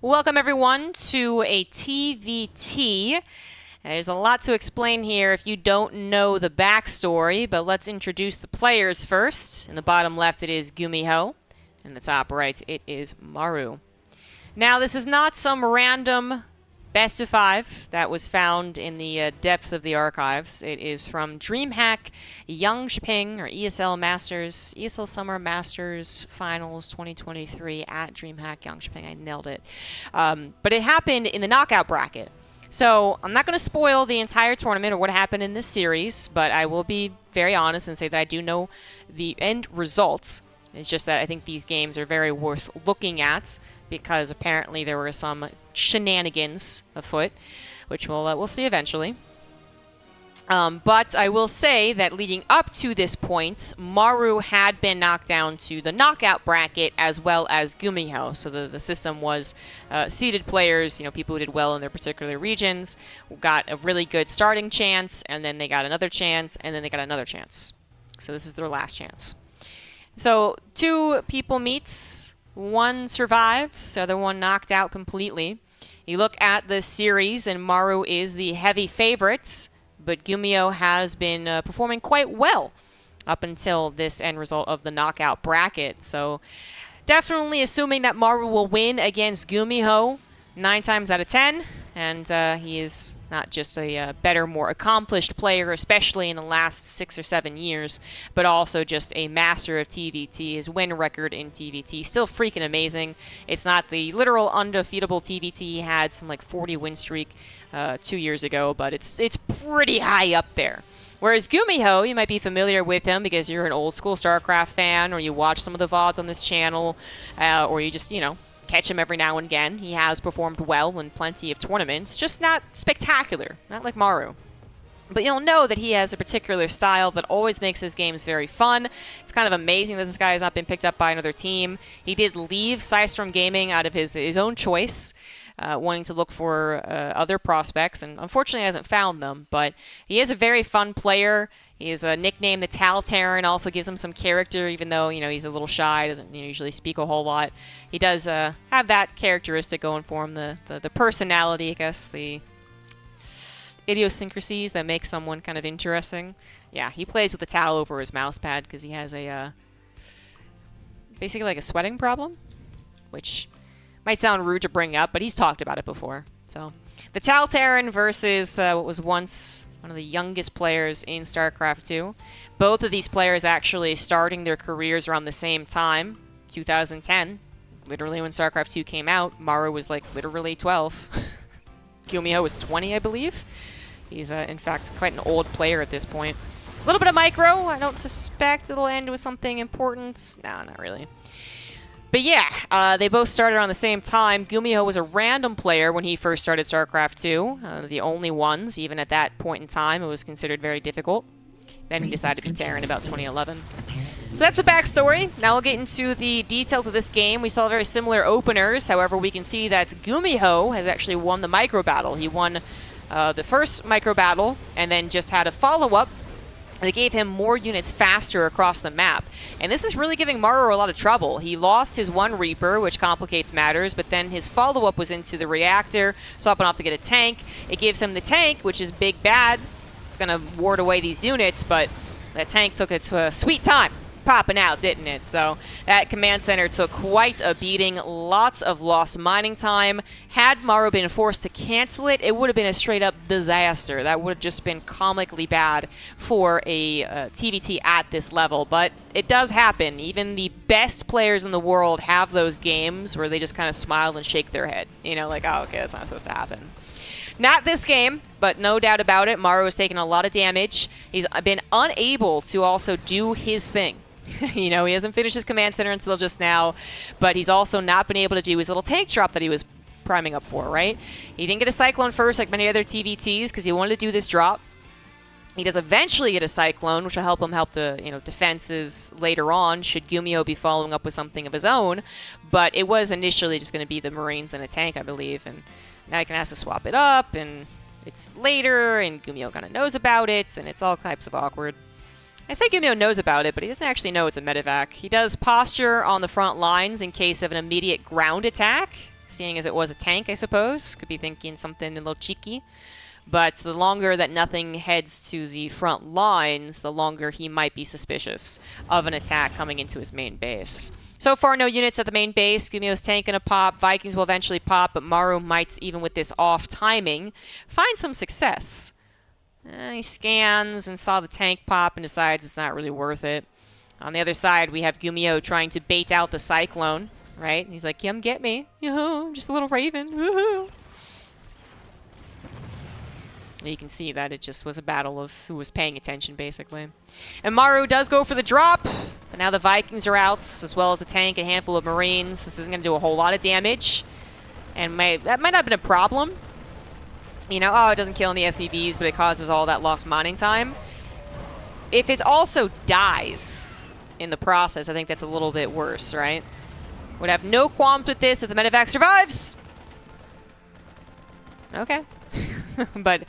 Welcome everyone to a TVT. There's a lot to explain here if you don't know the backstory, but let's introduce the players first. In the bottom left it is GuMiHo, in the top right it is Maru. Now this is not some random best of 5 that was found in the depth of the archives. It is from DreamHack Jonkoping, or ESL Summer Masters Finals 2023 at DreamHack Jonkoping. I nailed it. But it happened in the knockout bracket. So I'm not going to spoil the entire tournament or what happened in this series, but I will be very honest and say that I do know the end results. It's just that I think these games are very worth looking at because apparently there were some shenanigans afoot, which we'll see eventually. But I will say that leading up to this point, Maru had been knocked down to the knockout bracket as well as GuMiHo. So the system was seeded players, people who did well in their particular regions, got a really good starting chance, and then they got another chance, and then they got another chance. So this is their last chance. So 2 people meets, 1 survives, the other one knocked out completely. You look at the series, and Maru is the heavy favorite, but GuMiHo has been performing quite well up until this end result of the knockout bracket. So definitely assuming that Maru will win against GuMiHo 9 times out of 10, and he is not just a better, more accomplished player, especially in the last 6 or 7 years, but also just a master of TVT. His win record in TVT still freaking amazing. It's not the literal undefeatable TVT he had, some like 40 win streak 2 years ago, but it's pretty high up there. Whereas GuMiHo, you might be familiar with him because you're an old school StarCraft fan, or you watch some of the VODs on this channel, or you just, catch him every now and again. He has performed well in plenty of tournaments, just not spectacular, not like Maru. But you'll know that he has a particular style that always makes his games very fun. It's kind of amazing that this guy has not been picked up by another team. He did leave Systrom Gaming out of his own choice, wanting to look for other prospects, and unfortunately hasn't found them. But he is a very fun player. He is a nickname, the Taltaran, also gives him some character, even though, he's a little shy, doesn't usually speak a whole lot. He does have that characteristic going for him, the personality, I guess, the idiosyncrasies that make someone kind of interesting. Yeah, he plays with the towel over his mouse pad because he has a, basically like a sweating problem, which might sound rude to bring up, but he's talked about it before. So, the Taltaran versus what was once one of the youngest players in StarCraft 2. Both of these players actually starting their careers around the same time, 2010. Literally when StarCraft 2 came out, Maru was like literally 12. GuMiHo was 20, I believe. He's, in fact, quite an old player at this point. A little bit of micro. I don't suspect it'll end with something important. No, not really. But yeah, they both started around the same time. GuMiHo was a random player when he first started StarCraft 2. The only ones, even at that point in time, it was considered very difficult. Then he decided to be Terran about 2011. So that's the backstory. Now we'll get into the details of this game. We saw very similar openers. However, we can see that GuMiHo has actually won the micro battle. He won the first micro battle and then just had a follow-up. They gave him more units faster across the map. And this is really giving Maru a lot of trouble. He lost his one Reaper, which complicates matters, but then his follow-up was into the reactor, swapping off to get a tank. It gives him the tank, which is big bad. It's going to ward away these units, but that tank took its sweet time popping out, didn't it? So that command center took quite a beating. Lots of lost mining time. Had Maru been forced to cancel it, it would have been a straight-up disaster. That would have just been comically bad for a TVT at this level. But it does happen. Even the best players in the world have those games where they just kind of smile and shake their head. Like, oh, okay, that's not supposed to happen. Not this game, but no doubt about it, Maru has taken a lot of damage. He's been unable to also do his thing. He hasn't finished his command center until just now, but he's also not been able to do his little tank drop that he was priming up for, right? He didn't get a Cyclone first like many other TVTs because he wanted to do this drop. He does eventually get a Cyclone, which will help him help the defenses later on, should GuMiHo be following up with something of his own. But it was initially just going to be the Marines and a tank, I believe, and now he can ask to swap it up, and it's later, and GuMiHo kind of knows about it, and it's all types of awkward. I say GuMiHo knows about it, but he doesn't actually know it's a medevac. He does posture on the front lines in case of an immediate ground attack, seeing as it was a tank, I suppose. Could be thinking something a little cheeky. But the longer that nothing heads to the front lines, the longer he might be suspicious of an attack coming into his main base. So far, no units at the main base. GuMiHo's tank gonna pop. Vikings will eventually pop, but Maru might, even with this off timing, find some success. He scans and saw the tank pop and decides it's not really worth it. On the other side, we have GuMiHo trying to bait out the Cyclone, right? And he's like, come get me. I'm just a little raven. Woohoo. You can see that it just was a battle of who was paying attention, basically. And Maru does go for the drop, but now the Vikings are out, as well as the tank and a handful of Marines. This isn't going to do a whole lot of damage, and that might not have been a problem. You know, oh, it doesn't kill any SCVs, but it causes all that lost mining time. If it also dies in the process, I think that's a little bit worse, right? Would have no qualms with this if the medevac survives. Okay. But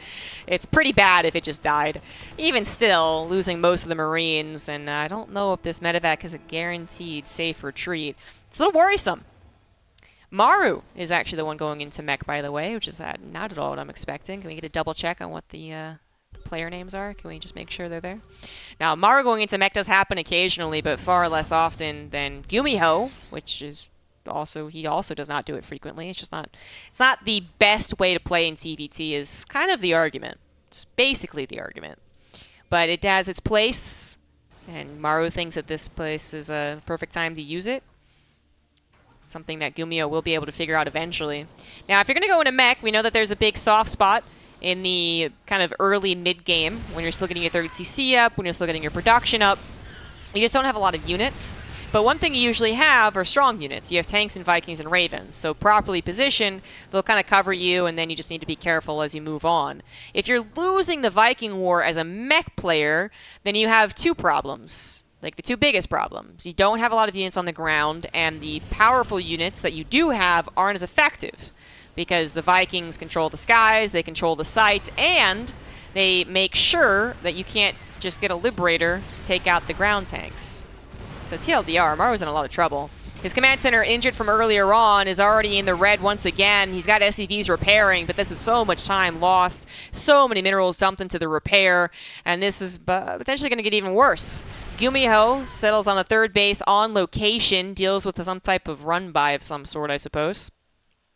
it's pretty bad if it just died. Even still, losing most of the Marines, and I don't know if this medevac is a guaranteed safe retreat. It's a little worrisome. Maru is actually the one going into Mech, by the way, which is not at all what I'm expecting. Can we get a double check on what the player names are? Can we just make sure they're there? Now, Maru going into Mech does happen occasionally, but far less often than GuMiHo, which is he also does not do it frequently. It's not the best way to play in TVT is kind of the argument. It's basically the argument. But it has its place, and Maru thinks that this place is a perfect time to use it. Something that GuMiHo will be able to figure out eventually. Now, if you're going to go into Mech, we know that there's a big soft spot in the kind of early mid-game when you're still getting your 3rd CC up, when you're still getting your production up. You just don't have a lot of units. But one thing you usually have are strong units. You have tanks and Vikings and Ravens. So properly positioned, they'll kind of cover you, and then you just need to be careful as you move on. If you're losing the Viking War as a Mech player, then you have two problems. Like the two biggest problems. You don't have a lot of units on the ground, and the powerful units that you do have aren't as effective. Because the Vikings control the skies, they control the sight, and they make sure that you can't just get a Liberator to take out the ground tanks. So TLDR, Maru's in a lot of trouble. His command center, injured from earlier on, is already in the red once again. He's got SCVs repairing, but this is so much time lost. So many minerals dumped into the repair, and this is potentially going to get even worse. GuMiHo settles on a 3rd base on location, deals with some type of run-by of some sort, I suppose.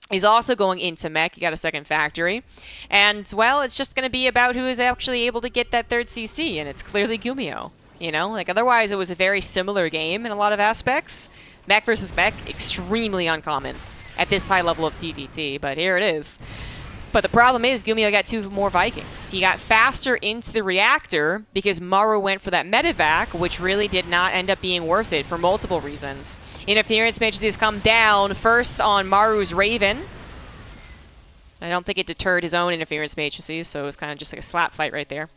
He's also going into Mech. He got a 2nd factory. And, well, it's just going to be about who is actually able to get that 3rd CC, and it's clearly GuMiHo. You know, like otherwise it was a very similar game in a lot of aspects. Mech versus Mech, extremely uncommon at this high level of TVT, but here it is. But the problem is GuMiHo got 2 more Vikings. He got faster into the reactor because Maru went for that medevac, which really did not end up being worth it for multiple reasons. Interference matrices come down first on Maru's Raven. I don't think it deterred his own interference matrices, so it was kind of just like a slap fight right there.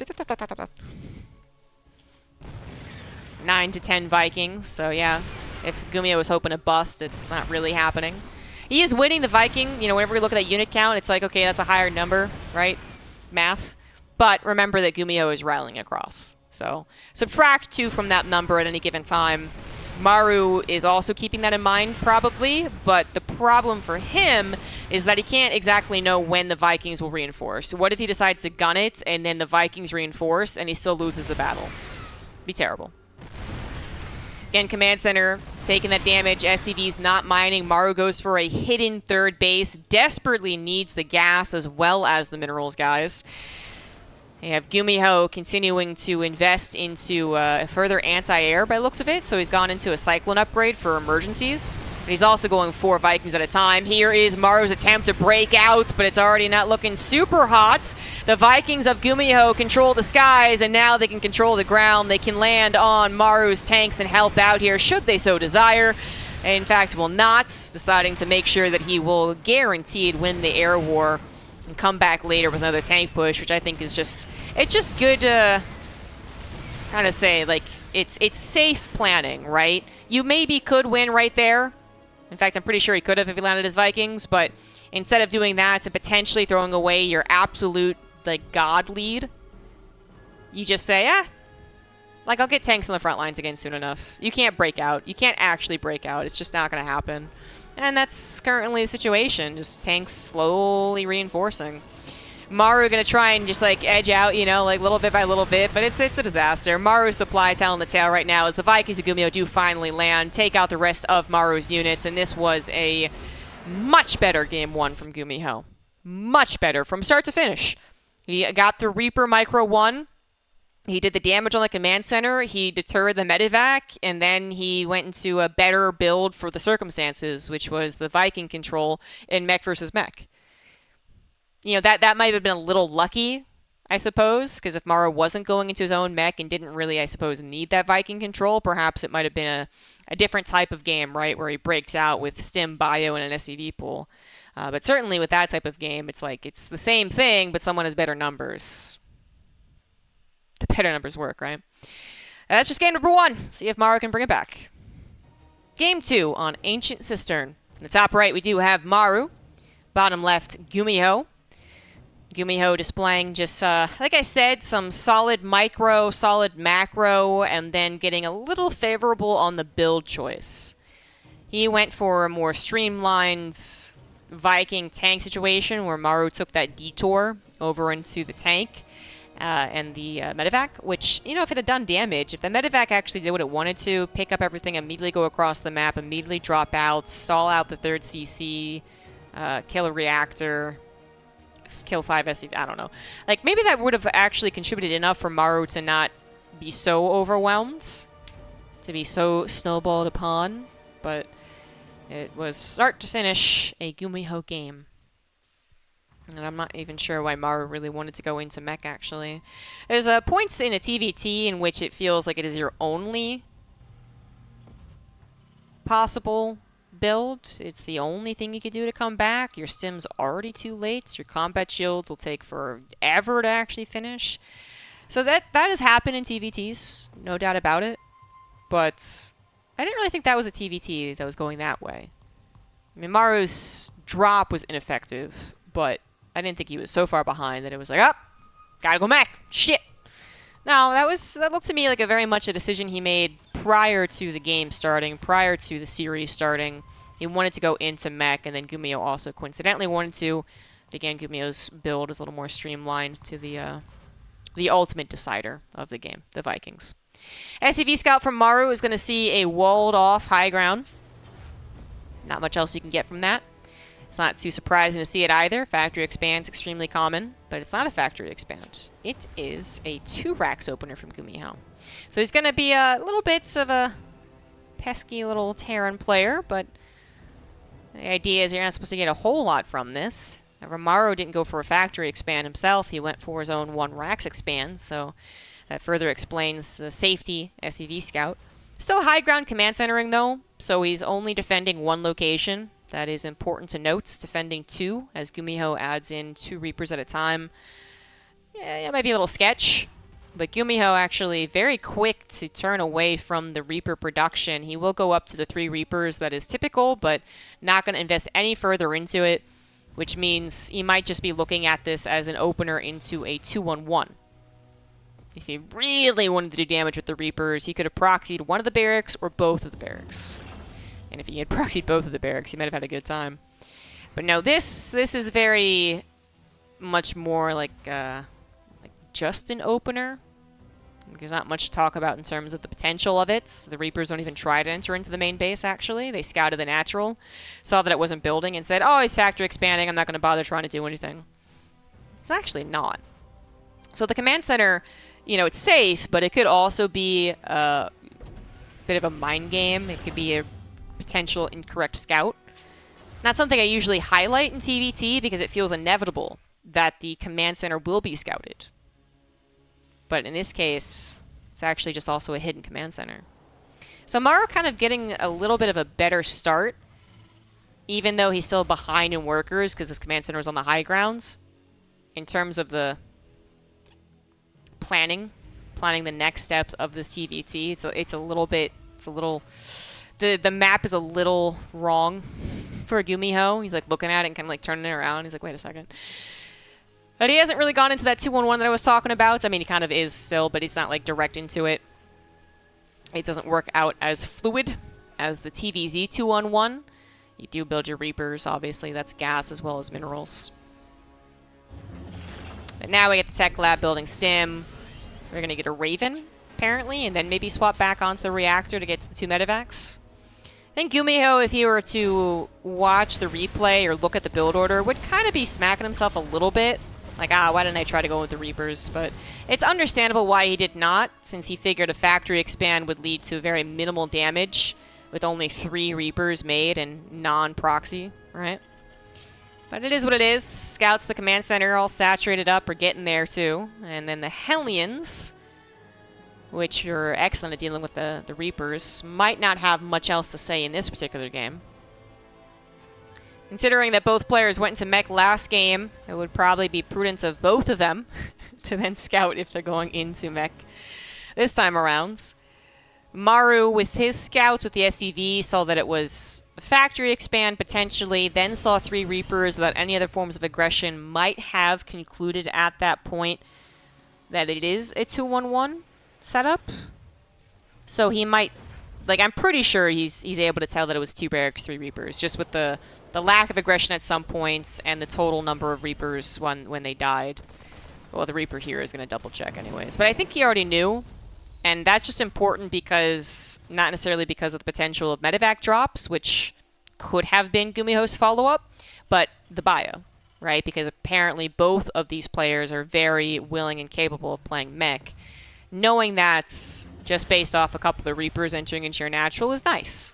9 to 10 Vikings, so yeah, if GuMiHo was hoping to bust, it's not really happening. He is winning the Viking. You know, whenever we look at that unit count, it's like, okay, that's a higher number, right? Math. But remember that GuMiHo is rattling across. So subtract 2 from that number at any given time. Maru is also keeping that in mind, probably, but the problem for him is that he can't exactly know when the Vikings will reinforce. What if he decides to gun it, and then the Vikings reinforce, and he still loses the battle? Be terrible. Again, command center taking that damage. SCV's not mining. Maru goes for a hidden 3rd base. Desperately needs the gas as well as the minerals, guys. You have GuMiHo continuing to invest into further anti-air by the looks of it. So he's gone into a Cyclone upgrade for emergencies. But he's also going 4 Vikings at a time. Here is Maru's attempt to break out, but it's already not looking super hot. The Vikings of GuMiHo control the skies, and now they can control the ground. They can land on Maru's tanks and help out here, should they so desire. In fact, will not, deciding to make sure that he will guaranteed win the air war and come back later with another tank push, which I think is just, it's just good to kind of say, like, it's safe planning, right? You maybe could win right there. In fact, I'm pretty sure he could have if he landed his Vikings, but instead of doing that and potentially throwing away your absolute, like, god lead, you just say, like, I'll get tanks on the front lines again soon enough. You can't break out. You can't actually break out. It's just not going to happen. And that's currently the situation, just tanks slowly reinforcing. Maru gonna try and just like edge out, you know, like little bit by little bit, but it's a disaster. Maru's supply telling the tale right now as the Vikings of GuMiHo do finally land, take out the rest of Maru's units, and this was a much better game one from GuMiHo. Much better from start to finish. He got the Reaper Micro 1. He did the damage on the command center, he deterred the medevac, and then he went into a better build for the circumstances, which was the Viking control in Mech versus Mech. You know, that might have been a little lucky, I suppose, because if Maru wasn't going into his own mech and didn't really, I suppose, need that Viking control, perhaps it might have been a different type of game, right, where he breaks out with Stim, Bio, and an SCV pool. But certainly with that type of game, it's like it's the same thing, but someone has better numbers. The better numbers work, right? That's just game number one. See if Maru can bring it back. Game 2 on Ancient Cistern. In the top right, we do have Maru. Bottom left, GuMiHo. GuMiHo displaying just, like I said, some solid micro, solid macro, and then getting a little favorable on the build choice. He went for a more streamlined Viking tank situation where Maru took that detour over into the tank. And the medevac, which, you know, if it had done damage, if the medevac actually did what it wanted to, pick up everything, immediately go across the map, immediately drop out, stall out the third CC, kill a reactor, kill 5 SCV, I don't know. Like, maybe that would have actually contributed enough for Maru to not be so overwhelmed, to be so snowballed upon, but it was start to finish a GuMiHo game. And I'm not even sure why Maru really wanted to go into Mech, actually. There's points in a TVT in which it feels like it is your only possible build. It's the only thing you can do to come back. Your stim's already too late. So your combat shields will take forever to actually finish. So that has happened in TVTs, no doubt about it. But I didn't really think that was a TVT that was going that way. I mean, Maru's drop was ineffective, but I didn't think he was so far behind that it was like, oh, gotta go Mech. Shit. No, that looked to me like a very much a decision he made prior to the game starting, prior to the series starting. He wanted to go into Mech, and then GuMiHo also coincidentally wanted to. But again, GuMiHo's build is a little more streamlined to the ultimate decider of the game, the Vikings. SCV Scout from Maru is going to see a walled-off high ground. Not much else you can get from that. It's not too surprising to see it either. Factory expand's extremely common, but it's not a factory expand. It is a 2 racks opener from GuMiHo. So he's going to be a little bit of a pesky little Terran player, but the idea is you're not supposed to get a whole lot from this. Maru didn't go for a factory expand himself. He went for his own 1 racks expand, so that further explains the safety SCV Scout. Still high ground command centering, though, so he's only defending 1 location. That is important to note. Defending 2, as GuMiHo adds in 2 Reapers at a time. Yeah, it might be a little sketch, but GuMiHo actually very quick to turn away from the Reaper production. He will go up to the 3 Reapers, that is typical, but not going to invest any further into it, which means he might just be looking at this as an opener into a 2-1-1. If he really wanted to do damage with the Reapers, he could have proxied one of the barracks or both of the barracks. And if he had proxied both of the barracks, he might have had a good time. But no, this is very much more like just an opener. There's not much to talk about in terms of the potential of it. The Reapers don't even try to enter into the main base, actually. They scouted the natural, saw that it wasn't building, and said, oh, he's factory expanding. I'm not going to bother trying to do anything. It's actually not. So the command center, you know, it's safe, but it could also be a bit of a mind game. It could be a potential incorrect scout. Not something I usually highlight in TVT because it feels inevitable that the command center will be scouted. But in this case, it's actually just also a hidden command center. So Maru kind of getting a little bit of a better start, even though he's still behind in workers because his command center is on the high grounds. In terms of the planning the next steps of this TVT, the map is a little wrong for GuMiHo. He's like looking at it and kind of like turning it around. He's like, wait a second. But he hasn't really gone into that 2-1-1 that I was talking about. I mean, he kind of is still, but it's not like direct into it. It doesn't work out as fluid as the TVZ 2-1-1. You do build your Reapers, obviously. That's gas as well as minerals. But now we get the Tech Lab building Stim. We're going to get a Raven, apparently, and then maybe swap back onto the reactor to get to the 2 medevacs. I think GuMiHo, if he were to watch the replay or look at the build order, would kind of be smacking himself a little bit. Like, why didn't I try to go with the Reapers? But it's understandable why he did not, since he figured a factory expand would lead to very minimal damage with only 3 Reapers made and non-proxy, right? But it is what it is. Scouts, the command center, all saturated up, are getting there too. And then the Hellions, which are excellent at dealing with the Reapers, might not have much else to say in this particular game. Considering that both players went into Mech last game, it would probably be prudent of both of them to then scout if they're going into Mech this time around. Maru, with his scouts with the SCV, saw that it was a factory expand potentially, then saw 3 Reapers that any other forms of aggression might have concluded at that point that it is a 2-1-1 setup. So he might, like, I'm pretty sure he's able to tell that it was 2 Barracks, 3 Reapers, just with the lack of aggression at some points and the total number of Reapers when they died. Well, the Reaper here is going to double check anyways. But I think he already knew. And that's just important because, not necessarily because of the potential of medevac drops, which could have been GuMiHo's follow-up, but the bio, right? Because apparently both of these players are very willing and capable of playing Mech. Knowing that just based off a couple of Reapers entering into your natural is nice.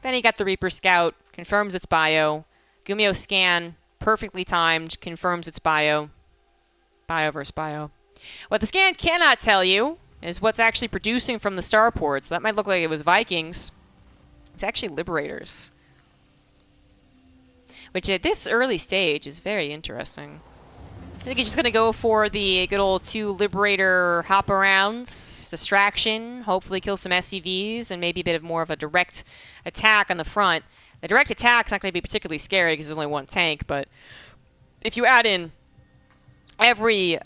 Then he got the Reaper Scout, confirms its bio. GuMiHo scan, perfectly timed, confirms its bio. Bio versus bio. What the scan cannot tell you is what's actually producing from the starports. That might look like it was Vikings. It's actually Liberators. Which at this early stage is very interesting. I think he's just going to go for the good old 2 Liberator hop-arounds, distraction, hopefully kill some SCVs, and maybe a bit of more of a direct attack on the front. The direct attack's not going to be particularly scary because there's only 1 tank, but if you add in every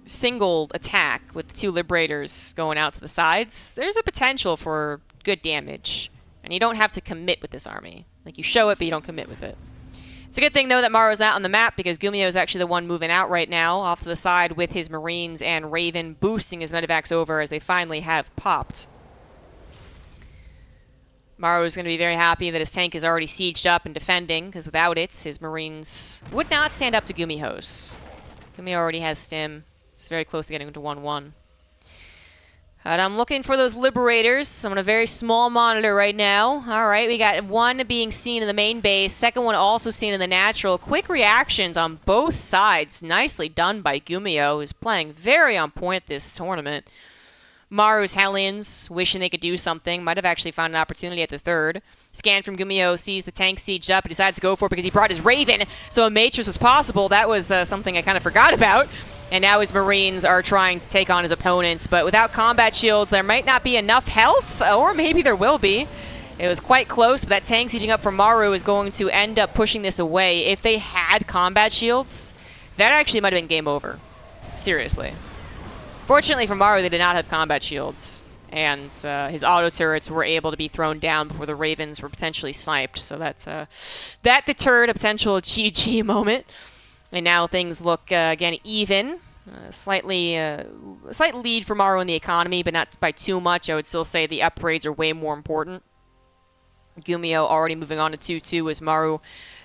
single attack with the 2 Liberators going out to the sides, there's a potential for good damage. And you don't have to commit with this army. Like, you show it, but you don't commit with it. It's a good thing, though, that Maru's not on the map, because GuMiHo is actually the one moving out right now, off to the side with his Marines and Raven, boosting his medevacs over as they finally have popped. Maru is going to be very happy that his tank is already sieged up and defending, because without it, his Marines would not stand up to GuMiHo's. GuMiHo already has Stim. It's very close to getting into 1-1. And I'm looking for those Liberators. I'm on a very small monitor right now. All right, we got 1 being seen in the main base, second one also seen in the natural. Quick reactions on both sides. Nicely done by GuMiHo, who's playing very on point this tournament. Maru's Hellions, wishing they could do something, might have actually found an opportunity at the 3rd. Scan from GuMiHo, sees the tank sieged up, and decides to go for it because he brought his Raven, so a Matrix was possible. That was something I kind of forgot about. And now his Marines are trying to take on his opponents, but without combat shields, there might not be enough health, or maybe there will be. It was quite close, but that tank sieging up from Maru is going to end up pushing this away. If they had combat shields, that actually might have been game over. Seriously. Fortunately for Maru, they did not have combat shields, and his auto turrets were able to be thrown down before the Ravens were potentially sniped, so that deterred a potential GG moment. And now things look, again, even. A slight lead for Maru in the economy, but not by too much. I would still say the upgrades are way more important. GuMiHo already moving on to 2-2 as Maru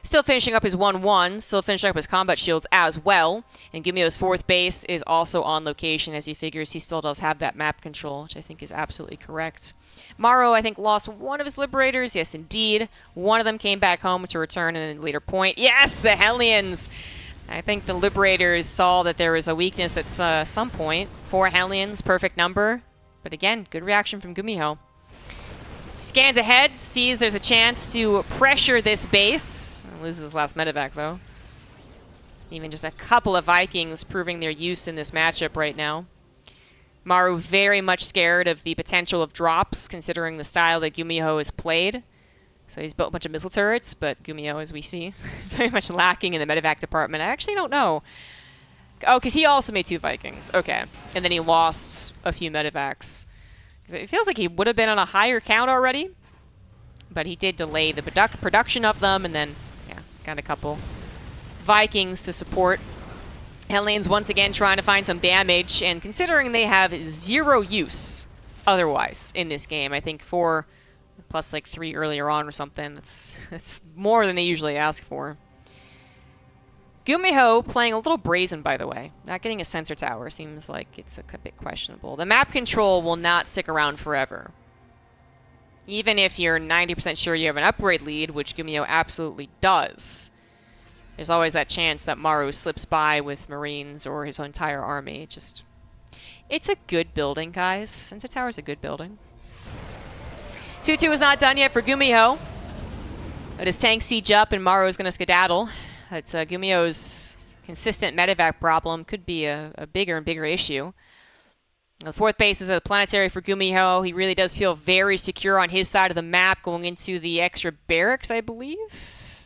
still finishing up his 1-1, still finishing up his combat shields as well. And GuMiHo's 4th base is also on location as he figures he still does have that map control, which I think is absolutely correct. Maru, I think, lost 1 of his Liberators. Yes, indeed. 1 of them came back home to return at a later point. Yes, the Hellions! I think the Liberators saw that there was a weakness at some point. 4 Hellions, perfect number. But again, good reaction from GuMiHo. Scans ahead, sees there's a chance to pressure this base. Loses his last medevac, though. Even just a couple of Vikings proving their use in this matchup right now. Maru very much scared of the potential of drops, considering the style that GuMiHo has played. So he's built a bunch of missile turrets, but GuMiHo, as we see, very much lacking in the medevac department. I actually don't know. Oh, because he also made 2 Vikings. Okay. And then he lost a few medevacs. It feels like he would have been on a higher count already. but he did delay the production of them, and then, yeah, got a couple Vikings to support. Hellions once again trying to find some damage, and considering they have 0 use otherwise in this game, I think 4 plus like 3 earlier on or something, that's more than they usually ask for. GuMiHo playing a little brazen, by the way. Not getting a sensor tower seems like it's a bit questionable. The map control will not stick around forever. Even if you're 90% sure you have an upgrade lead, which GuMiHo absolutely does, there's always that chance that Maru slips by with Marines or his entire army. It's a good building, guys. Sensor tower's a good building. 2-2 is not done yet for GuMiHo. But his tank siege up and Maru is going to skedaddle. It's GuMiHo's consistent medevac problem could be a bigger and bigger issue. The 4th base is a planetary for GuMiHo. He really does feel very secure on his side of the map going into the extra barracks, I believe.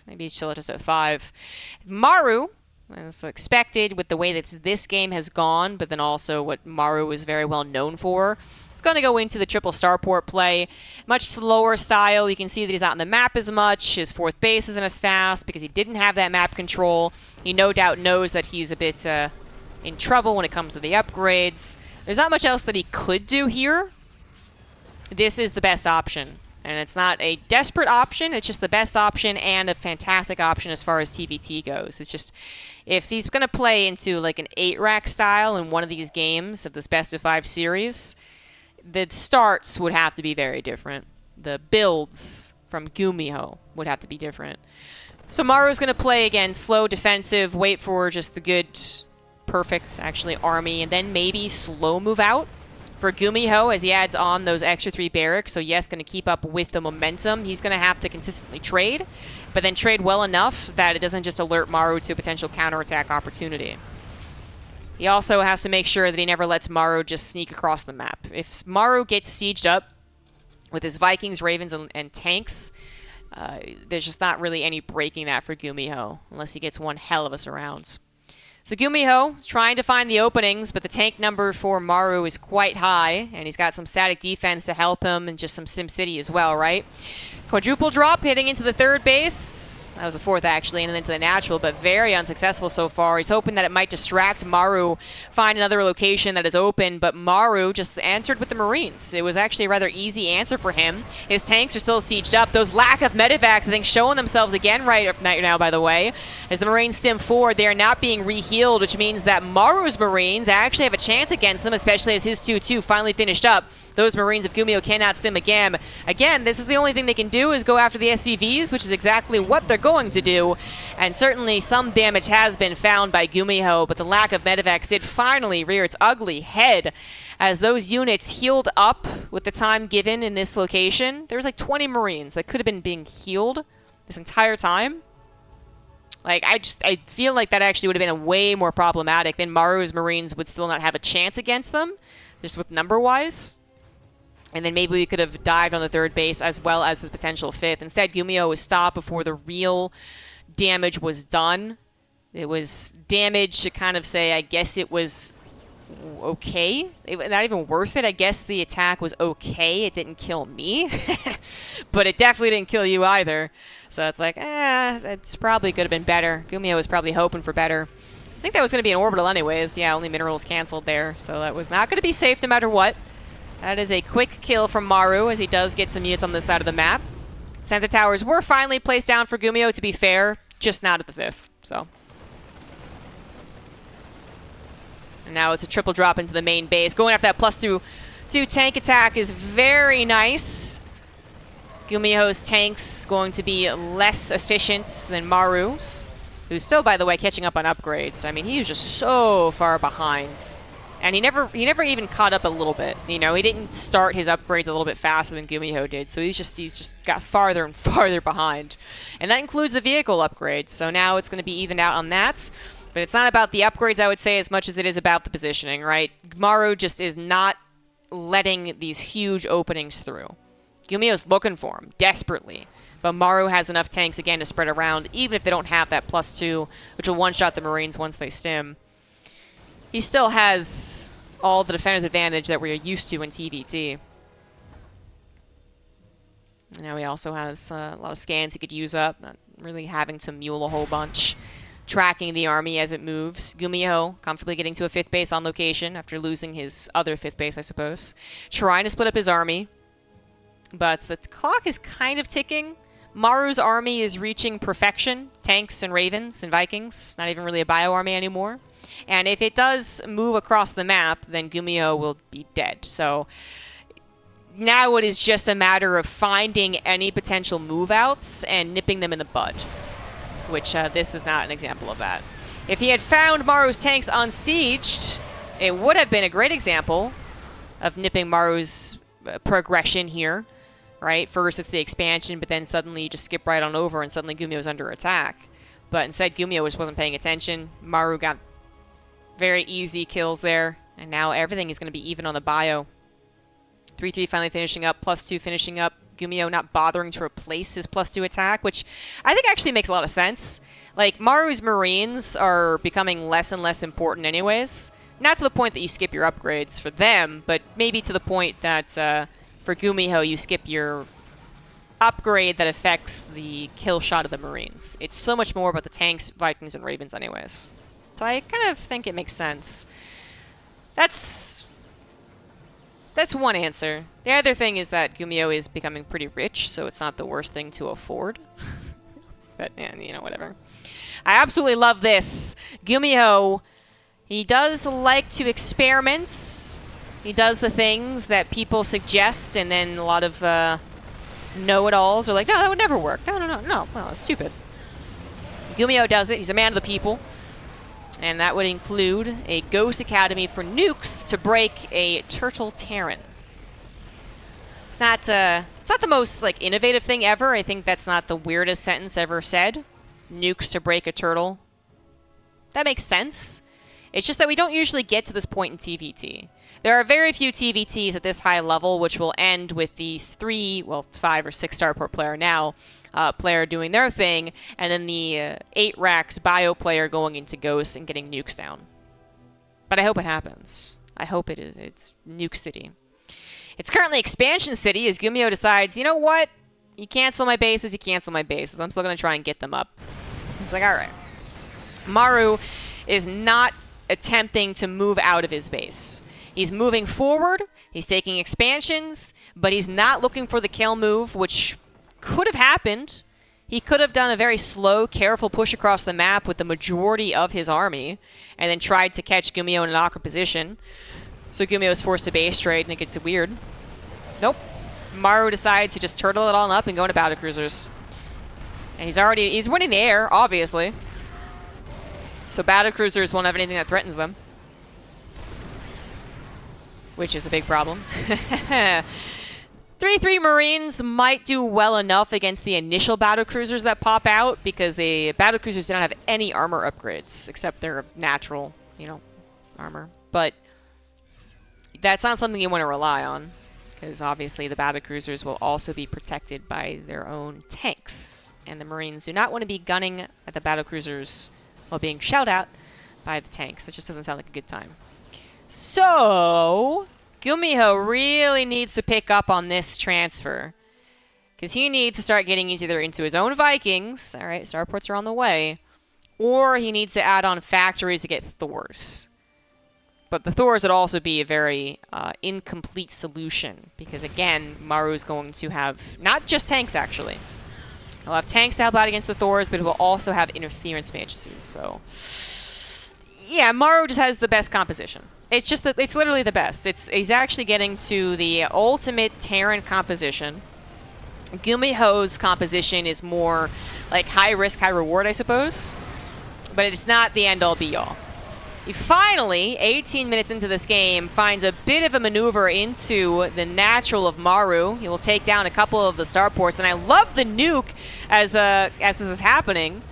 Maybe he's still just at 5. Maru, as expected with the way that this game has gone, but then also what Maru is very well known for, is going to go into the triple starport play. Much slower style. You can see that he's not on the map as much. His 4th base isn't as fast because he didn't have that map control. He no doubt knows that he's a bit in trouble when it comes to the upgrades. There's not much else that he could do here. This is the best option. And it's not a desperate option, it's just the best option and a fantastic option as far as TVT goes. It's just, if he's going to play into like an 8-rack style in one of these games of this best of 5 series, the starts would have to be very different. The builds from GuMiHo would have to be different. So Maru's going to play, again, slow defensive, wait for just the good, perfect, actually, army, and then maybe slow move out for GuMiHo as he adds on those extra 3 barracks. So yes, going to keep up with the momentum. He's going to have to consistently trade, but then trade well enough that it doesn't just alert Maru to a potential counterattack opportunity. He also has to make sure that he never lets Maru just sneak across the map. If Maru gets sieged up with his Vikings, Ravens, and tanks, there's just not really any breaking that for GuMiHo, unless he gets one hell of a surrounds. So GuMiHo is trying to find the openings, but the tank number for Maru is quite high, and he's got some static defense to help him, and just some SimCity as well, right? Quadruple drop hitting into the 3rd base. That was the 4th, actually, and then into the natural, but very unsuccessful so far. He's hoping that it might distract Maru, find another location that is open, but Maru just answered with the Marines. It was actually a rather easy answer for him. His tanks are still sieged up. Those lack of medevacs, I think, showing themselves again right now, by the way. As the Marines stim forward, they are not being rehealed, which means that Maru's Marines actually have a chance against them, especially as his 2-2 finally finished up. Those Marines of GuMiHo cannot stim again. Again, this is the only thing they can do is go after the SCVs, which is exactly what they're going to do. And certainly some damage has been found by GuMiHo, but the lack of medevacs did finally rear its ugly head as those units healed up with the time given in this location. There was like 20 Marines that could have been being healed this entire time. Like, I feel like that actually would have been way more problematic. Then Maru's Marines would still not have a chance against them, just with number-wise. And then maybe we could have dived on the 3rd base as well as his potential 5th. Instead, GuMiHo was stopped before the real damage was done. It was damage to kind of say, I guess it was okay. Not even worth it. I guess the attack was okay. It didn't kill me. But it definitely didn't kill you either. So it's like, that's probably could have been better. GuMiHo was probably hoping for better. I think that was going to be an orbital anyways. Yeah, only minerals canceled there. So that was not going to be safe no matter what. That is a quick kill from Maru as he does get some units on this side of the map. Sensor towers were finally placed down for GuMiHo, to be fair, just not at the 5th. So. And now it's a triple drop into the main base. Going after that +2 tank attack is very nice. GuMiHo's tanks going to be less efficient than Maru's, who's still, by the way, catching up on upgrades. I mean, he was just so far behind. And he never even caught up a little bit. You know, he didn't start his upgrades a little bit faster than GuMiHo did. So he's just got farther and farther behind. And that includes the vehicle upgrades. So now it's going to be evened out on that. But it's not about the upgrades, I would say, as much as it is about the positioning, right? Maru just is not letting these huge openings through. GuMiHo's looking for him desperately. But Maru has enough tanks, again, to spread around, even if they don't have that +2, which will one-shot the Marines once they stim. He still has all the defender's advantage that we're used to in TVT. Now he also has a lot of scans he could use up, not really having to mule a whole bunch. Tracking the army as it moves. GuMiHo comfortably getting to a 5th base on location after losing his other 5th base, I suppose. Trying to split up his army. But the clock is kind of ticking. Maru's army is reaching perfection. Tanks and Ravens and Vikings. Not even really a bio army anymore. And if it does move across the map, then GuMiHo will be dead. So now it is just a matter of finding any potential move outs and nipping them in the bud. Which this is not an example of that. If he had found Maru's tanks unsieged, it would have been a great example of nipping Maru's progression here, right? First it's the expansion, but then suddenly you just skip right on over and suddenly GuMiHo's under attack. But instead GuMiHo just wasn't paying attention. Maru got very easy kills there, and now everything is going to be even on the bio. 3-3 finally finishing up, +2 finishing up. GuMiHo not bothering to replace his +2 attack, which I think actually makes a lot of sense. Like, Maru's Marines are becoming less and less important anyways. Not to the point that you skip your upgrades for them, but maybe to the point that for GuMiHo you skip your upgrade that affects the kill shot of the Marines. It's so much more about the tanks, Vikings, and Ravens anyways. So I kind of think it makes sense. That's one answer. The other thing is that GuMiHo is becoming pretty rich, so it's not the worst thing to afford. But, yeah, you know, whatever. I absolutely love this. GuMiHo, he does like to experiment. He does the things that people suggest, and then a lot of know-it-alls are like, no, that would never work. No, well, it's stupid. GuMiHo does it. He's a man of the people. And that would include a Ghost Academy for nukes to break a Turtle Terran. It's not the most like innovative thing ever. I think that's not the weirdest sentence ever said. Nukes to break a turtle. That makes sense. It's just that we don't usually get to this point in TVT. There are very few TVTs at this high level, which will end with these 5 or 6 starport player now, player doing their thing, and then the 8 racks bio player going into Ghost and getting nukes down. But I hope it happens. I hope it's Nuke City. It's currently Expansion City as GuMiHo decides, you know what? You cancel my bases, you cancel my bases. I'm still going to try and get them up. It's like, alright. Maru is not attempting to move out of his base. He's moving forward, he's taking expansions, but he's not looking for the kill move, which could have happened. He could have done a very slow, careful push across the map with the majority of his army, and then tried to catch GuMiHo in an awkward position. So GuMiHo is forced to base trade, and it gets weird. Nope. Maru decides to just turtle it all up and go into battlecruisers. And he's winning the air, obviously. So battlecruisers won't have anything that threatens them. Which is a big problem. 3-3 Marines might do well enough against the initial battlecruisers that pop out, because the battlecruisers do not have any armor upgrades, except their natural, armor. But that's not something you want to rely on, because obviously the battlecruisers will also be protected by their own tanks. And the Marines do not want to be gunning at the battlecruisers while being shelled at by the tanks. That just doesn't sound like a good time. So, GuMiHo really needs to pick up on this transfer, because he needs to start getting either into his own Vikings, alright, starports are on the way, or he needs to add on factories to get Thors. But the Thors would also be a very incomplete solution, because again, Maru's going to have not just tanks, actually. He'll have tanks to help out against the Thors, but he will also have interference matrices, so yeah, Maru just has the best composition. It's literally the best. He's actually getting to the ultimate Terran composition. GuMiHo's composition is more like high risk, high reward, I suppose. But it's not the end all be all. He finally, 18 minutes into this game, finds a bit of a maneuver into the natural of Maru. He will take down a couple of the starports, and I love the nuke as this is happening.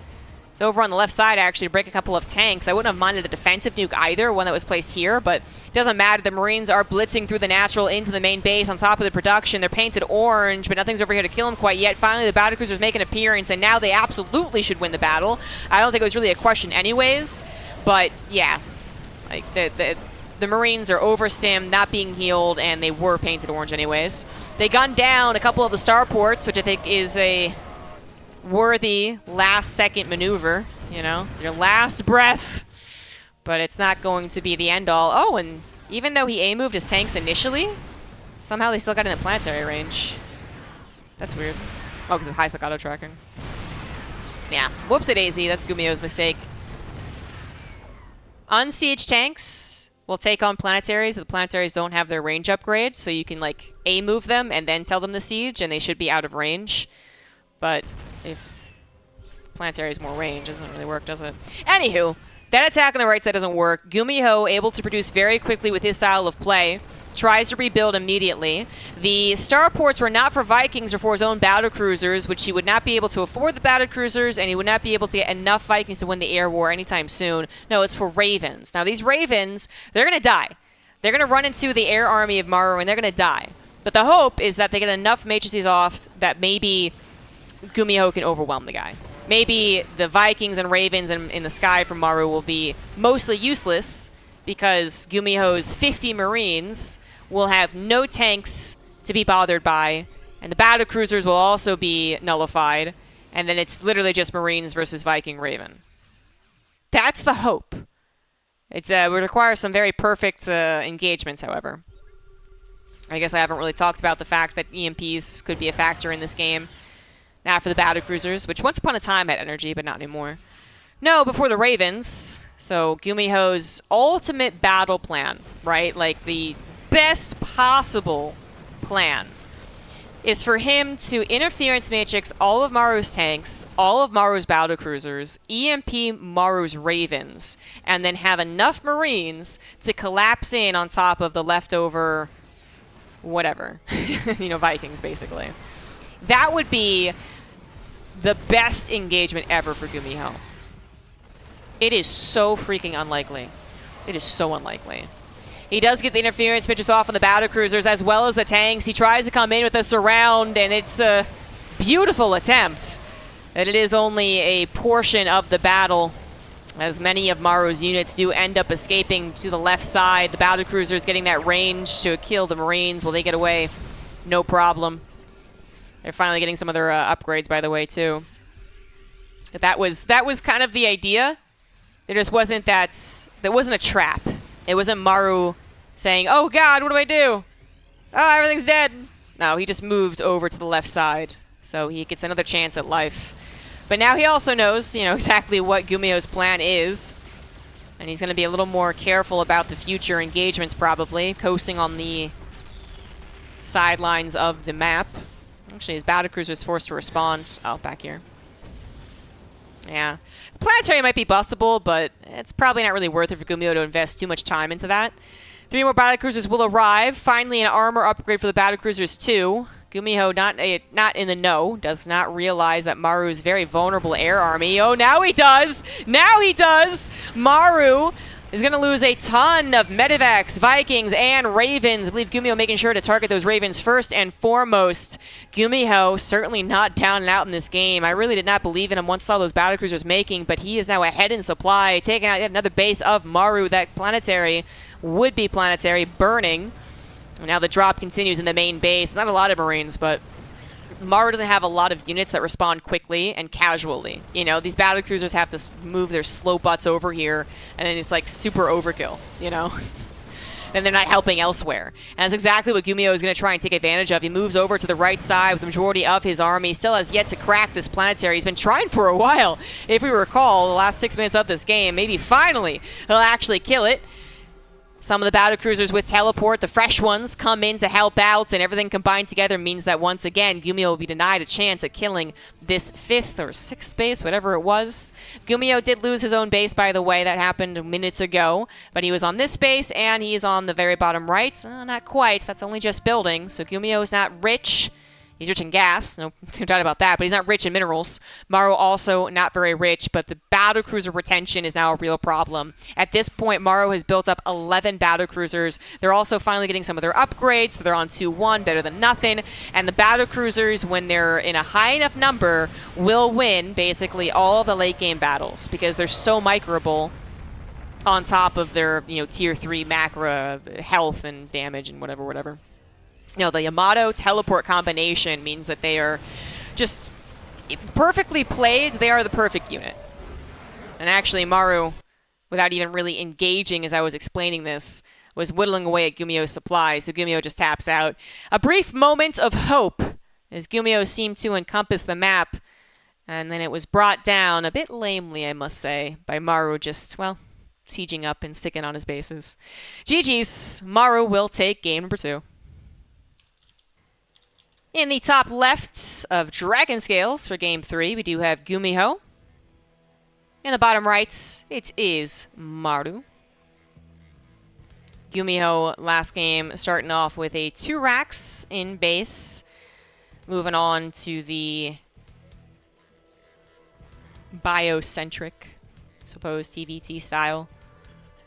It's over on the left side, actually, to break a couple of tanks. I wouldn't have minded a defensive nuke either, one that was placed here, but it doesn't matter. The Marines are blitzing through the natural into the main base on top of the production. They're painted orange, but nothing's over here to kill them quite yet. Finally, the battlecruisers make an appearance, and now they absolutely should win the battle. I don't think it was really a question anyways, but yeah. Like, the Marines are overstimmed, not being healed, and they were painted orange anyways. They gunned down a couple of the starports, which I think is a worthy last-second maneuver, you know, your last breath. But it's not going to be the end-all. Oh, and even though he A-moved his tanks initially, somehow they still got in the planetary range. That's weird. Oh, because it's high-slick auto-tracking. Yeah, whoops-a-daisy. That's GuMiHo's mistake. Unsieged tanks will take on planetaries. The planetaries don't have their range upgrade, so you can, like, A-move them and then tell them to siege, and they should be out of range. But if planetary has more range, it doesn't really work, does it? Anywho, that attack on the right side doesn't work. GuMiHo, able to produce very quickly with his style of play, tries to rebuild immediately. The starports were not for Vikings or for his own battlecruisers, which he would not be able to afford the battlecruisers, and he would not be able to get enough Vikings to win the air war anytime soon. No, it's for Ravens. Now, these Ravens, they're going to die. They're going to run into the air army of Maru, and they're going to die. But the hope is that they get enough matrices off that maybe GuMiHo can overwhelm the guy. Maybe the Vikings and Ravens in the sky from Maru will be mostly useless because GuMiHo's 50 Marines will have no tanks to be bothered by, and the battlecruisers will also be nullified, and then it's literally just Marines versus Viking Raven. That's the hope. It would require some very perfect engagements, however. I guess I haven't really talked about the fact that EMPs could be a factor in this game. Now for the battlecruisers, which once upon a time had energy, but not anymore. No, before the Ravens. So GuMiHo's ultimate battle plan, right? Like the best possible plan is for him to interference matrix all of Maru's tanks, all of Maru's battlecruisers, EMP Maru's Ravens, and then have enough Marines to collapse in on top of the leftover whatever, you know, Vikings, basically. That would be the best engagement ever for GuMiHo. It is so freaking unlikely. It is so unlikely. He does get the interference pitches off on the battlecruisers as well as the tanks. He tries to come in with a surround, and it's a beautiful attempt. And it is only a portion of the battle, as many of Maru's units do end up escaping to the left side. The battlecruisers getting that range to kill the Marines. Will they get away? No problem. They're finally getting some of their upgrades, by the way, too. That was kind of the idea. There just wasn't that wasn't a trap. It wasn't Maru saying, "Oh God, what do I do? Oh, everything's dead." No, he just moved over to the left side, so he gets another chance at life. But now he also knows, you know, exactly what GuMiHo's plan is, and he's going to be a little more careful about the future engagements, probably coasting on the sidelines of the map. Actually, his battlecruiser is forced to respond. Oh, back here. Yeah. Planetary might be bustable, but it's probably not really worth it for GuMiHo to invest too much time into that. 3 more battlecruisers will arrive. Finally, an armor upgrade for the battlecruisers, too. GuMiHo, not in the know, does not realize that Maru's very vulnerable air army. Oh, now he does! Now he does! Maru is going to lose a ton of Medivacs, Vikings, and Ravens. I believe GuMiHo making sure to target those Ravens first and foremost. GuMiHo certainly not down and out in this game. I really did not believe in him once I saw those battlecruisers making, but he is now ahead in supply, taking out yet another base of Maru. That planetary, would-be planetary, burning. And now the drop continues in the main base. Not a lot of Marines, but Maru doesn't have a lot of units that respond quickly and casually. You know, these battlecruisers have to move their slow butts over here, and then it's like super overkill, you know? And they're not helping elsewhere. And that's exactly what GuMiHo is going to try and take advantage of. He moves over to the right side with the majority of his army. Still has yet to crack this planetary. He's been trying for a while. If we recall, the last 6 minutes of this game, maybe finally he'll actually kill it. Some of the battlecruisers with teleport, the fresh ones, come in to help out, and everything combined together means that once again, GuMiHo will be denied a chance at killing this 5th or 6th base, whatever it was. GuMiHo did lose his own base, by the way. That happened minutes ago, but he was on this base, and he's on the very bottom right. Not quite. That's only just building, so GuMiHo is not rich. He's rich in gas, no doubt about that, but he's not rich in minerals. Maru also not very rich, but the battlecruiser retention is now a real problem. At this point, Maru has built up 11 battlecruisers. They're also finally getting some of their upgrades, so they're on 2-1, better than nothing. And the battlecruisers, when they're in a high enough number, will win basically all of the late game battles because they're so microable. on top of their, tier 3 macro health and damage and whatever. The Yamato teleport combination means that they are just perfectly played. They are the perfect unit. And actually, Maru, without even really engaging as I was explaining this, was whittling away at GuMiHo's supply, so GuMiHo just taps out. A brief moment of hope as GuMiHo seemed to encompass the map, and then it was brought down, a bit lamely, I must say, by Maru just, sieging up and sticking on his bases. GG's. Maru will take game number 2. In the top left of Dragon Scales for game 3, we do have GuMiHo. In the bottom right, it is Maru. GuMiHo last game starting off with a 2 racks in base. Moving on to the biocentric, suppose, TVT style.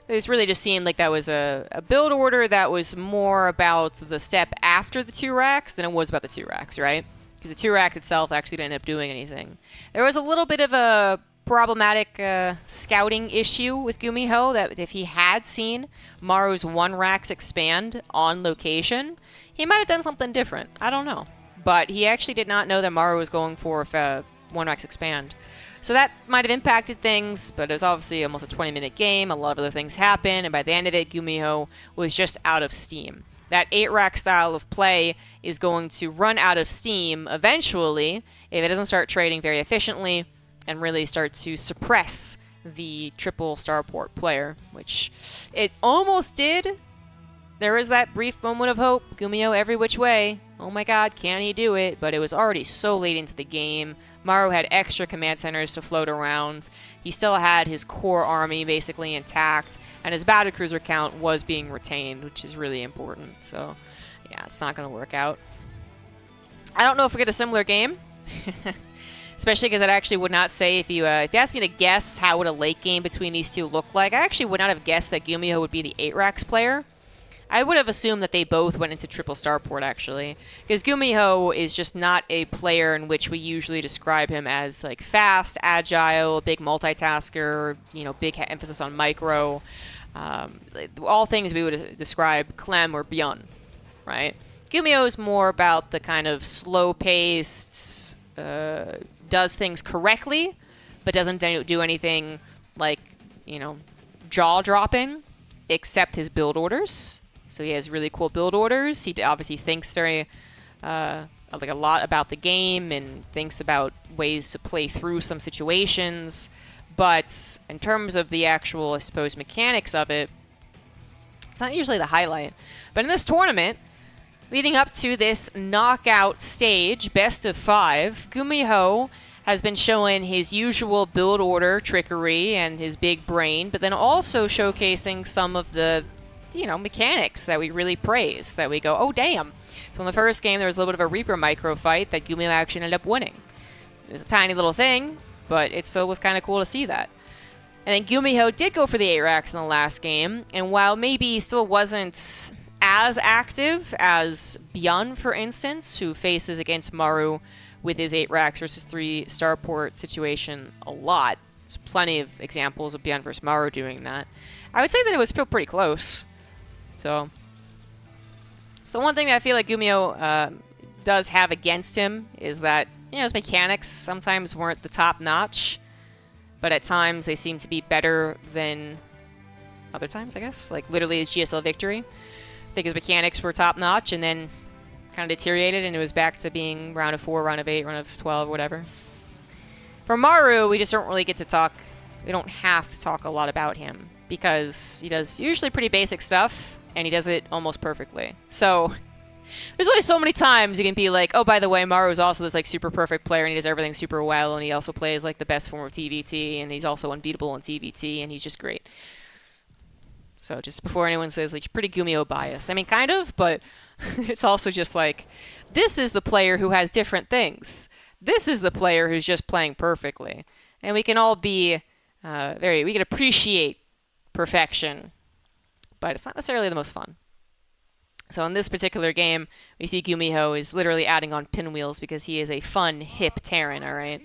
It was really just seemed like that was a build order that was more about the step after the 2 racks than it was about the 2 racks, right? Because the 2 rack itself actually didn't end up doing anything. There was a little bit of a problematic scouting issue with GuMiHo that if he had seen Maru's 1 racks expand on location, he might have done something different. I don't know. But he actually did not know that Maru was going for 1 racks expand. So that might have impacted things, but it was obviously almost a 20-minute game. A lot of other things happened, and by the end of it, GuMiHo was just out of steam. That 8-rack style of play is going to run out of steam eventually if it doesn't start trading very efficiently and really start to suppress the triple starport player, which it almost did. There was that brief moment of hope. GuMiHo every which way. Oh my god, can he do it? But it was already so late into the game. Maru had extra command centers to float around. He still had his core army basically intact, and his battlecruiser count was being retained, which is really important. So, yeah, it's not going to work out. I don't know if we get a similar game, especially because I actually would not say if you asked me to guess how would a late game between these two look like, I actually would not have guessed that GuMiHo would be the 8-racks player. I would have assumed that they both went into triple starport, actually. Because GuMiHo is just not a player in which we usually describe him as, like, fast, agile, big multitasker, big emphasis on micro. All things we would describe Clem or Byun, right? GuMiHo is more about the kind of slow-paced, does things correctly, but doesn't do anything like, jaw-dropping, except his build orders. So he has really cool build orders. He obviously thinks very, a lot about the game and thinks about ways to play through some situations. But in terms of the actual, I suppose, mechanics of it, it's not usually the highlight. But in this tournament, leading up to this knockout stage, best of 5, GuMiHo has been showing his usual build order trickery and his big brain, but then also showcasing some of the mechanics that we really praise, that we go, oh, damn. So in the first game, there was a little bit of a Reaper micro fight that GuMiHo actually ended up winning. It was a tiny little thing, but it still was kind of cool to see that. And then GuMiHo did go for the 8-racks in the last game, and while maybe he still wasn't as active as Byun, for instance, who faces against Maru with his 8-racks versus 3 starport situation a lot. There's plenty of examples of Byun versus Maru doing that. I would say that it was still pretty close. So the one thing that I feel like GuMiHo does have against him is that, his mechanics sometimes weren't the top notch, but at times they seem to be better than other times, I guess. Like literally his GSL victory. I think his mechanics were top notch and then kind of deteriorated and it was back to being round of 4, round of 8, round of 12, whatever. For Maru, we just don't really get to talk, we don't have to talk a lot about him because he does usually pretty basic stuff. And he does it almost perfectly. So there's only so many times you can be like, oh, by the way, Maru is also this like super perfect player and he does everything super well and he also plays like the best form of TVT and he's also unbeatable in TVT and he's just great. So just before anyone says like you're pretty GuMiHo biased. I mean, kind of, but it's also just like this is the player who has different things. This is the player who's just playing perfectly. And we can all be we can appreciate perfection, but it's not necessarily the most fun. So in this particular game, we see GuMiHo is literally adding on pinwheels because he is a fun, hip Terran, all right?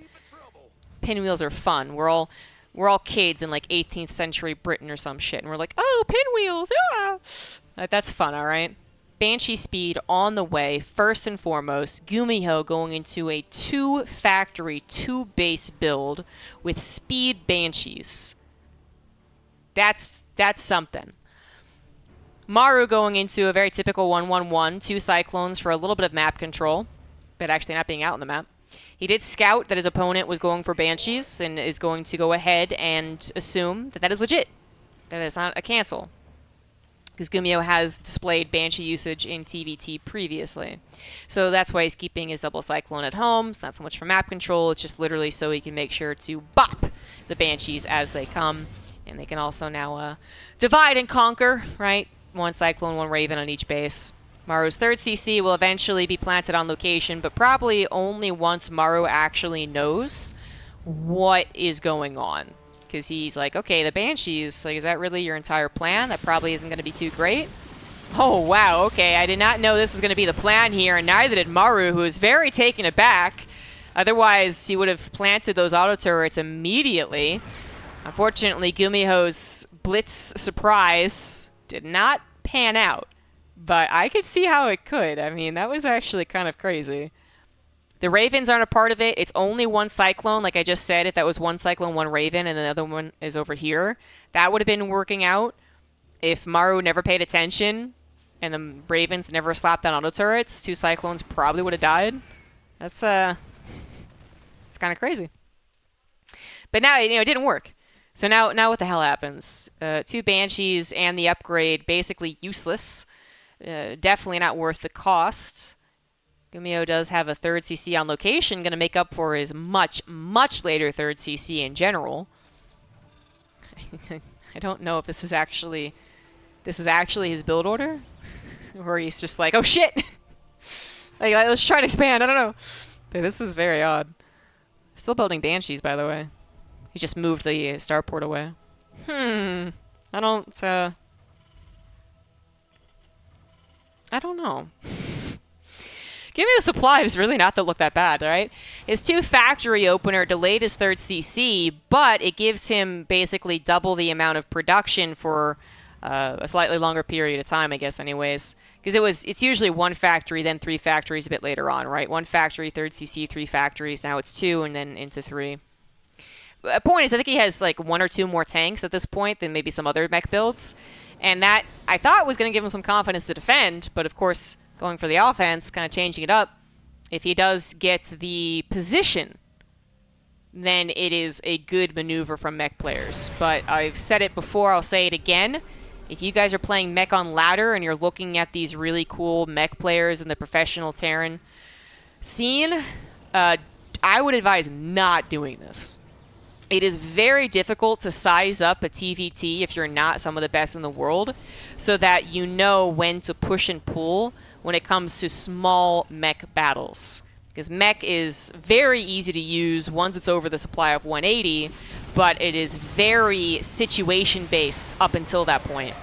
Pinwheels are fun. We're all we're all kids in like 18th century Britain or some shit, and we're like, oh, pinwheels, ah! That's fun, all right? Banshee speed on the way, first and foremost. GuMiHo going into a 2-factory, 2-base build with speed Banshees. That's something. Maru going into a very typical 1-1-1, 2 Cyclones for a little bit of map control, but actually not being out on the map. He did scout that his opponent was going for Banshees and is going to go ahead and assume that that is legit, that it's not a cancel, because GuMiHo has displayed Banshee usage in TVT previously. So that's why he's keeping his double Cyclone at home. It's not so much for map control, it's just literally so he can make sure to bop the Banshees as they come. And they can also now divide and conquer, right? 1 Cyclone, 1 Raven on each base. Maru's 3rd CC will eventually be planted on location, but probably only once Maru actually knows what is going on. Because he's like, okay, the Banshees, like, is that really your entire plan? That probably isn't going to be too great. Oh, wow, okay, I did not know this was going to be the plan here, and neither did Maru, who is very taken aback. Otherwise, he would have planted those auto turrets immediately. Unfortunately, GuMiHo's blitz surprise did not pan out. But I could see how it could. I mean, that was actually kind of crazy. The Ravens aren't a part of it. It's only 1 Cyclone, like I just said. If that was 1 Cyclone, 1 Raven, and the other one is over here, that would have been working out. If Maru never paid attention and the Ravens never slapped on auto turrets, 2 Cyclones probably would have died. That's it's kind of crazy. But now, it didn't work. So now what the hell happens? 2 Banshees and the upgrade basically useless. Definitely not worth the cost. GuMiHo does have a 3rd CC on location, going to make up for his much, much later 3rd CC in general. I don't know if this is actually his build order, or he's just like, oh shit, like, let's try to expand. I don't know, but this is very odd. Still building Banshees, by the way. He just moved the starport away. I don't know. GuMiHo's supply does really not look that bad, right? His 2 factory opener delayed his 3rd CC, but it gives him basically double the amount of production for a slightly longer period of time, I guess, anyways. Because it's usually 1 factory, then 3 factories a bit later on, right? 1 factory, 3rd CC, 3 factories. Now it's 2, and then into 3. The point is, I think he has like 1 or 2 more tanks at this point than maybe some other mech builds. And that, I thought, was going to give him some confidence to defend. But, of course, going for the offense, kind of changing it up. If he does get the position, then it is a good maneuver from mech players. But I've said it before, I'll say it again. If you guys are playing mech on ladder and you're looking at these really cool mech players in the professional Terran scene, I would advise not doing this. It is very difficult to size up a TVT if you're not some of the best in the world, so that you know when to push and pull when it comes to small mech battles. Because mech is very easy to use once it's over the supply of 180, but it is very situation-based up until that point.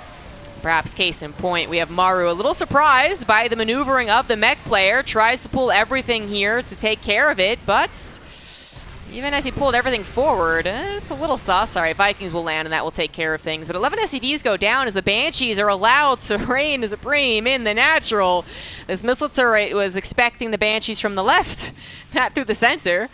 Perhaps case in point, we have Maru a little surprised by the maneuvering of the mech player, tries to pull everything here to take care of it, but even as he pulled everything forward, it's a little sus. All right, Vikings will land, and that will take care of things. But 11 SCVs go down as the Banshees are allowed to reign supreme in the natural. This missile turret was expecting the Banshees from the left, not through the center.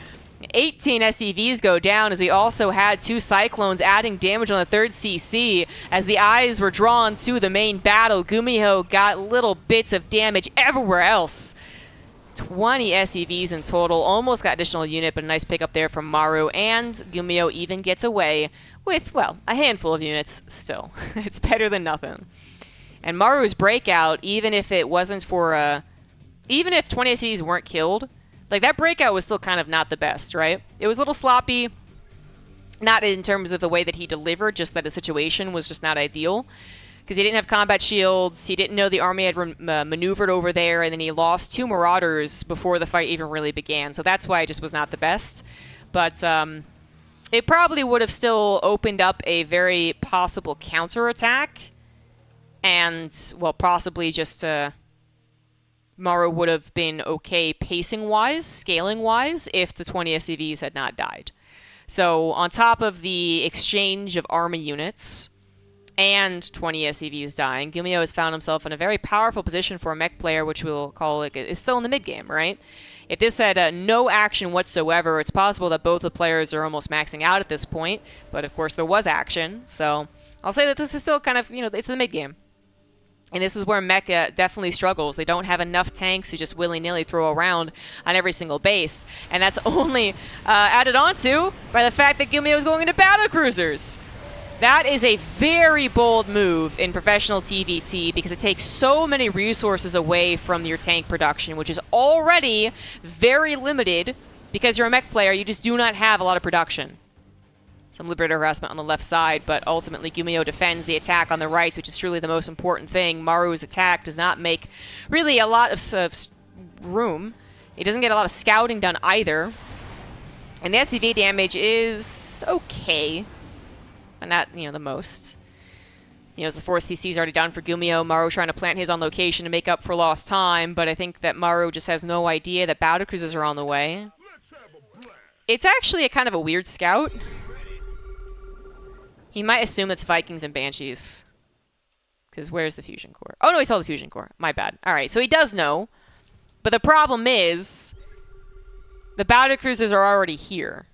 18 SCVs go down as we also had 2 Cyclones adding damage on the 3rd CC. As the eyes were drawn to the main battle, GuMiHo got little bits of damage everywhere else. 20 SCVs in total, almost got additional unit, but a nice pickup there from Maru, and GuMiHo even gets away with, well, a handful of units still. It's better than nothing. And Maru's breakout, even if it wasn't for, even if 20 SCVs weren't killed, like, that breakout was still kind of not the best, right? It was a little sloppy, not in terms of the way that he delivered, just that the situation was just not ideal. Because he didn't have combat shields, he didn't know the army had maneuvered over there, and then he lost 2 Marauders before the fight even really began. So that's why it just was not the best. But it probably would have still opened up a very possible counterattack. And, well, possibly just Maru would have been okay pacing-wise, scaling-wise, if the 20 SCVs had not died. So on top of the exchange of army units and 20 SCVs dying, GuMiHo has found himself in a very powerful position for a mech player, which we'll call is still in the mid game, right? If this had no action whatsoever, it's possible that both the players are almost maxing out at this point. But of course, there was action, so I'll say that this is still kind of, it's the mid game. And this is where Mech definitely struggles. They don't have enough tanks to just willy-nilly throw around on every single base. And that's only added onto by the fact that GuMiHo is going into battle cruisers. That is a very bold move in professional TVT because it takes so many resources away from your tank production, which is already very limited because you're a Mech player. You just do not have a lot of production. Some Liberator harassment on the left side, but ultimately GuMiHo defends the attack on the right, which is truly the most important thing. Maru's attack does not make really a lot of room. He doesn't get a lot of scouting done either. And the SCV damage is okay, but not, the most. As the 4th CC is already done for GuMiHo, Maru trying to plant his on location to make up for lost time, but I think that Maru just has no idea that battle cruisers are on the way. It's actually a kind of a weird scout. He might assume it's Vikings and Banshees. Because where's the fusion core? Oh, no, he saw the fusion core. My bad. All right, so he does know. But the problem is the battle cruisers are already here.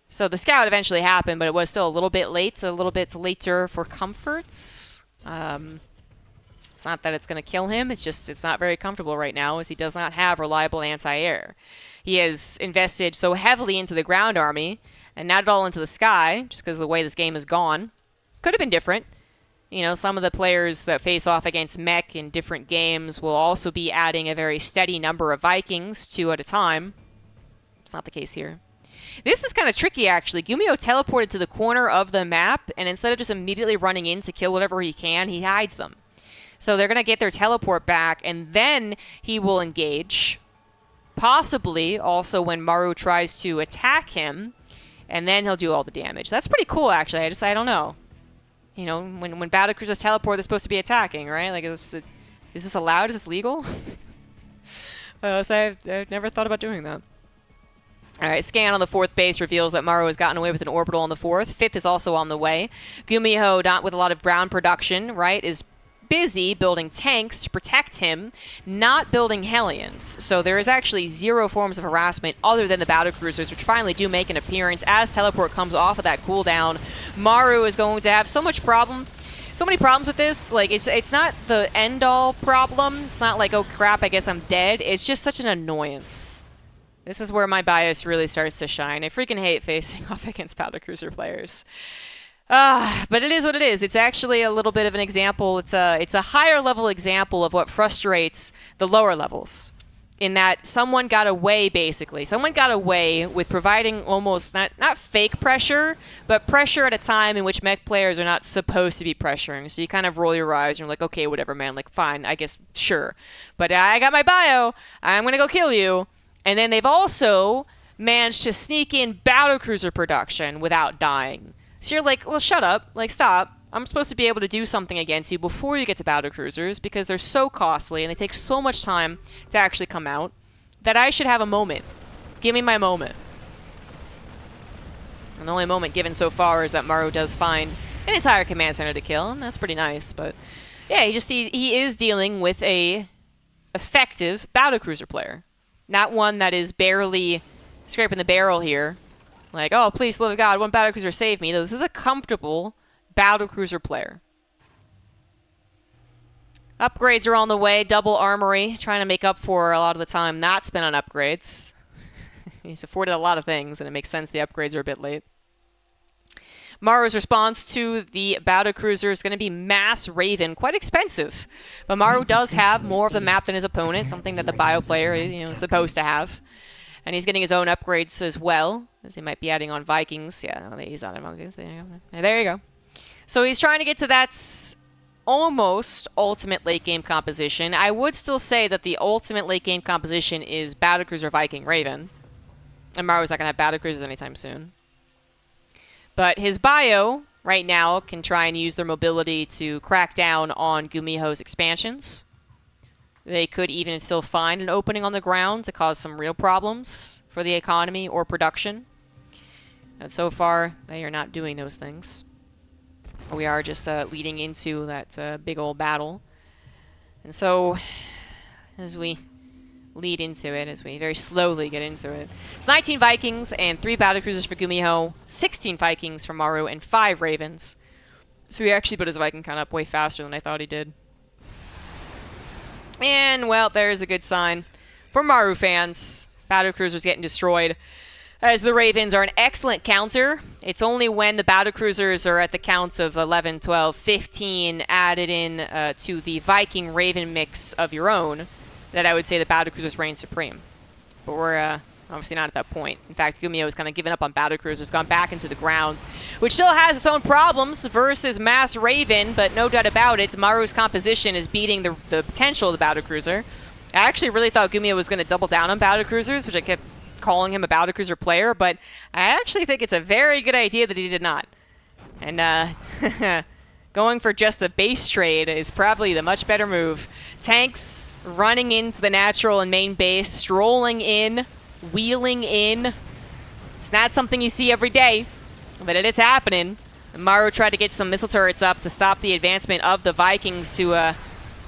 So the scout eventually happened, but it was still a little bit late. So a little bit later for comforts. It's not that it's going to kill him. It's just it's not very comfortable right now as he does not have reliable anti-air. He has invested so heavily into the ground army and not at all into the sky, just because of the way this game has gone. Could have been different. Some of the players that face off against Mech in different games will also be adding a very steady number of Vikings, 2 at a time. It's not the case here. This is kind of tricky, actually. GuMiHo teleported to the corner of the map, and instead of just immediately running in to kill whatever he can, he hides them. So they're going to get their teleport back, and then he will engage. Possibly also when Maru tries to attack him, and then he'll do all the damage. That's pretty cool, actually. I don't know. When battle cruisers teleport, they're supposed to be attacking, right? Like, is this allowed? Is this legal? So I've never thought about doing that. All right, scan on the 4th base reveals that Maru has gotten away with an orbital on the 4th. 5th is also on the way. GuMiHo, not with a lot of ground production, right, is busy building tanks to protect him, not building Hellions. So there is actually 0 forms of harassment other than the battle cruisers, which finally do make an appearance as teleport comes off of that cooldown. Maru is going to have so many problems with this. Like, it's not the end-all problem. It's not like, oh crap, I guess I'm dead. It's just such an annoyance. This is where my bias really starts to shine. I freaking hate facing off against battle cruiser players. But it is what it is. It's actually a little bit of an example. It's a higher level example of what frustrates the lower levels. In that someone got away, basically. Someone got away with providing almost, not fake pressure, but pressure at a time in which Mech players are not supposed to be pressuring. So you kind of roll your eyes and you're like, okay, whatever, man. Like, fine, I guess, sure. But I got my bio. I'm going to go kill you. And then they've also managed to sneak in battle cruiser production without dying. So you're like, well, shut up. Like, stop. I'm supposed to be able to do something against you before you get to battle cruisers because they're so costly and they take so much time to actually come out that I should have a moment. Give me my moment. And the only moment given so far is that Maru does find an entire command center to kill, and that's pretty nice. But yeah, he is dealing with a effective battle cruiser player. Not one that is barely scraping the barrel here. Like, oh, please, love of God, one battle cruiser save me. This is a comfortable battle cruiser player. Upgrades are on the way. Double armory, trying to make up for a lot of the time not spent on upgrades. He's afforded a lot of things, and it makes sense the upgrades are a bit late. Maru's response to the battle cruiser is going to be Mass Raven. Quite expensive. But Maru does have more of the map than his opponent, something that the bio player is supposed to have. And he's getting his own upgrades as well, as he might be adding on Vikings. Yeah, he's on Vikings. There you go. So he's trying to get to that almost ultimate late game composition. I would still say that the ultimate late game composition is Battlecruiser Viking Raven. And Maru's not going to have Battlecruisers anytime soon. But his bio right now can try and use their mobility to crack down on GuMiHo's expansions. They could even still find an opening on the ground to cause some real problems for the economy or production. And so far, they are not doing those things. We are just leading into that big old battle. And so, as we lead into it, as we very slowly get into it, it's 19 Vikings and 3 battlecruisers for GuMiHo, 16 Vikings for Maru, and 5 Ravens. So he actually put his Viking count up way faster than I thought he did. And, well, there's a good sign for Maru fans. Battlecruisers getting destroyed, as the Ravens are an excellent counter. It's only when the battlecruisers are at the counts of 11, 12, 15 added in to the Viking-Raven mix of your own that I would say the battlecruisers reign supreme. But we're obviously not at that point. In fact, GuMiHo has kind of given up on battlecruisers, gone back into the ground, which still has its own problems versus Mass Raven, but no doubt about it, Maru's composition is beating the potential of the battlecruiser. I actually really thought GuMiHo was going to double down on battlecruisers, which I kept calling him a battlecruiser player, but I actually think it's a very good idea that he did not. And going for just a base trade is probably the much better move. Tanks running into the natural and main base, strolling in, wheeling in. It's not something you see every day, but it is happening. Maru tried to get some missile turrets up to stop the advancement of the Vikings to at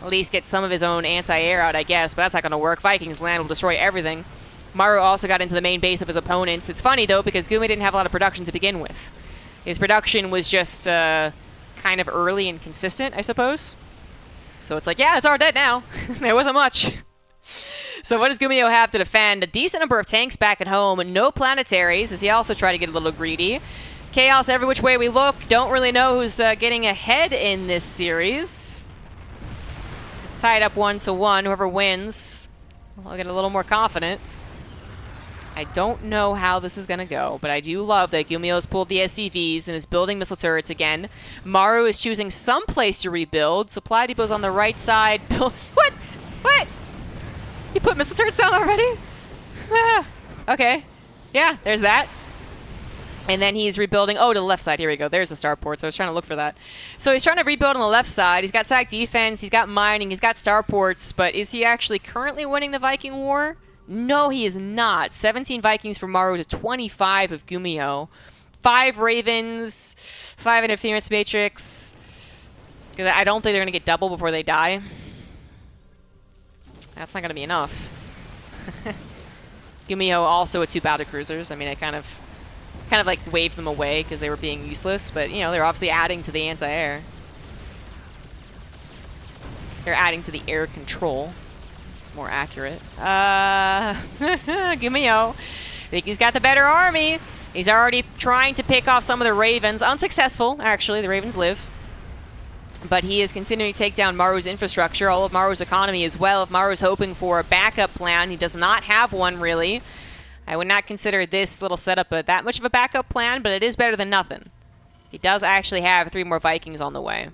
least get some of his own anti-air out, I guess, but that's not going to work. Vikings land will destroy everything. Maru also got into the main base of his opponents. It's funny, though, because Gumi didn't have a lot of production to begin with. His production was just kind of early and consistent, I suppose. So it's like, yeah, it's our dead now. There wasn't much. So what does GuMiHo have to defend? A decent number of tanks back at home, no planetaries, as he also tried to get a little greedy. Chaos every which way we look. Don't really know who's getting ahead in this series. It's tied up 1-1. Whoever wins, I'll get a little more confident. I don't know how this is going to go, but I do love that GuMiHo's pulled the SCVs and is building missile turrets again. Maru is choosing some place to rebuild. Supply depot's on the right side. What? What? You put missile turrets down already? Okay. Yeah, there's that. And then he's rebuilding. Oh, to the left side. Here we go. There's the starport. So I was trying to look for that. So he's trying to rebuild on the left side. He's got SAC defense. He's got mining. He's got starports. But is he actually currently winning the Viking War? No, he is not. 17 Vikings for Maru to 25 of GuMiHo. 5 Ravens, 5 Interference Matrix. I don't think they're going to get double before they die. That's not going to be enough. GuMiHo also with 2 battlecruisers. I mean, I kind of like waved them away because they were being useless, but you know, they're obviously adding to the anti-air. They're adding to the air control. More accurate. GuMiHo. I think he's got the better army. He's already trying to pick off some of the Ravens. Unsuccessful, actually. The Ravens live. But he is continuing to take down Maru's infrastructure, all of Maru's economy as well. If Maru's hoping for a backup plan, he does not have one, really. I would not consider this little setup that much of a backup plan, but it is better than nothing. He does actually have 3 more Vikings on the way.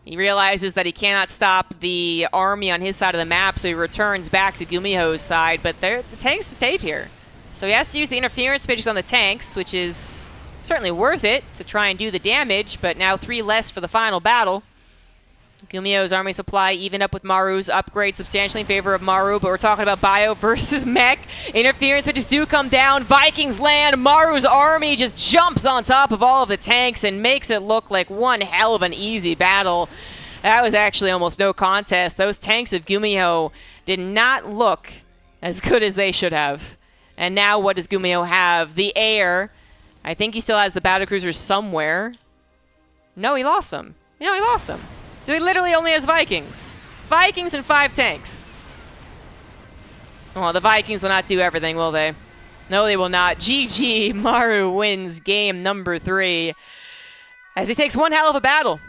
He realizes that he cannot stop the army on his side of the map, so he returns back to GuMiHo's side, but the tanks stayed here. So he has to use the interference matrix on the tanks, which is certainly worth it to try and do the damage, but now 3 less for the final battle. GuMiHo's army supply even up with Maru's upgrade substantially in favor of Maru, but we're talking about Bio versus Mech. Interference matrix do come down. Vikings land. Maru's army just jumps on top of all of the tanks and makes it look like one hell of an easy battle. That was actually almost no contest. Those tanks of GuMiHo did not look as good as they should have. And now what does GuMiHo have? The air. I think he still has the battlecruisers somewhere. No, he lost them. No, he lost them. So he literally only has Vikings. Vikings and 5 tanks. Well, the Vikings will not do everything, will they? No, they will not. GG. Maru wins game number 3. As he takes one hell of a battle.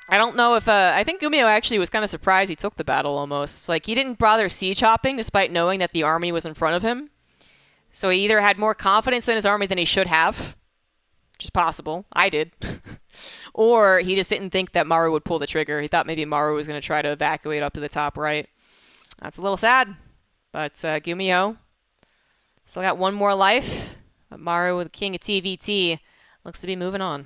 I don't know if... I think GuMiHo actually was kind of surprised he took the battle almost. Like, he didn't bother siege hopping despite knowing that the army was in front of him. So he either had more confidence in his army than he should have. Which is possible. I did. Or he just didn't think that Maru would pull the trigger. He thought maybe Maru was going to try to evacuate up to the top right. That's a little sad. But GuMiHo still got 1 more life. But Maru, with King of TVT, looks to be moving on.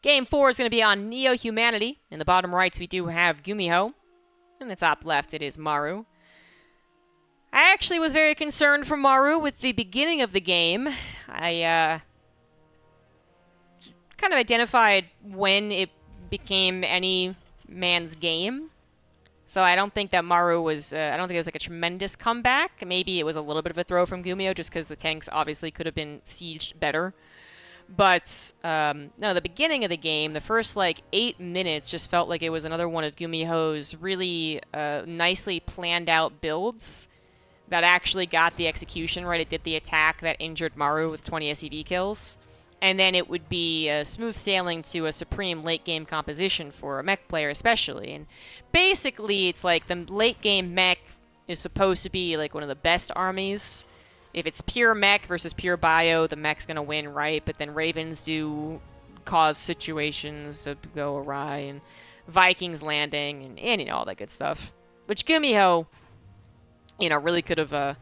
Game 4 is going to be on Neo-Humanity. In the bottom rights, we do have GuMiHo. In the top left, it is Maru. I actually was very concerned for Maru with the beginning of the game. I kind of identified when it became any man's game. So I don't think that Maru was, I don't think it was like a tremendous comeback. Maybe it was a little bit of a throw from GuMiHo just because the tanks obviously could have been sieged better. But, no, the beginning of the game, the first, like, 8 minutes just felt like it was another one of GuMiHo's really nicely planned out builds that actually got the execution right. It did the attack that injured Maru with 20 SEV kills. And then it would be smooth sailing to a supreme late-game composition for a mech player especially. And basically, it's like the late-game mech is supposed to be like one of the best armies. If it's pure mech versus pure bio, the mech's going to win, right? But then Ravens do cause situations to go awry, and Vikings landing, and you know, all that good stuff. Which GuMiHo, you know, really could have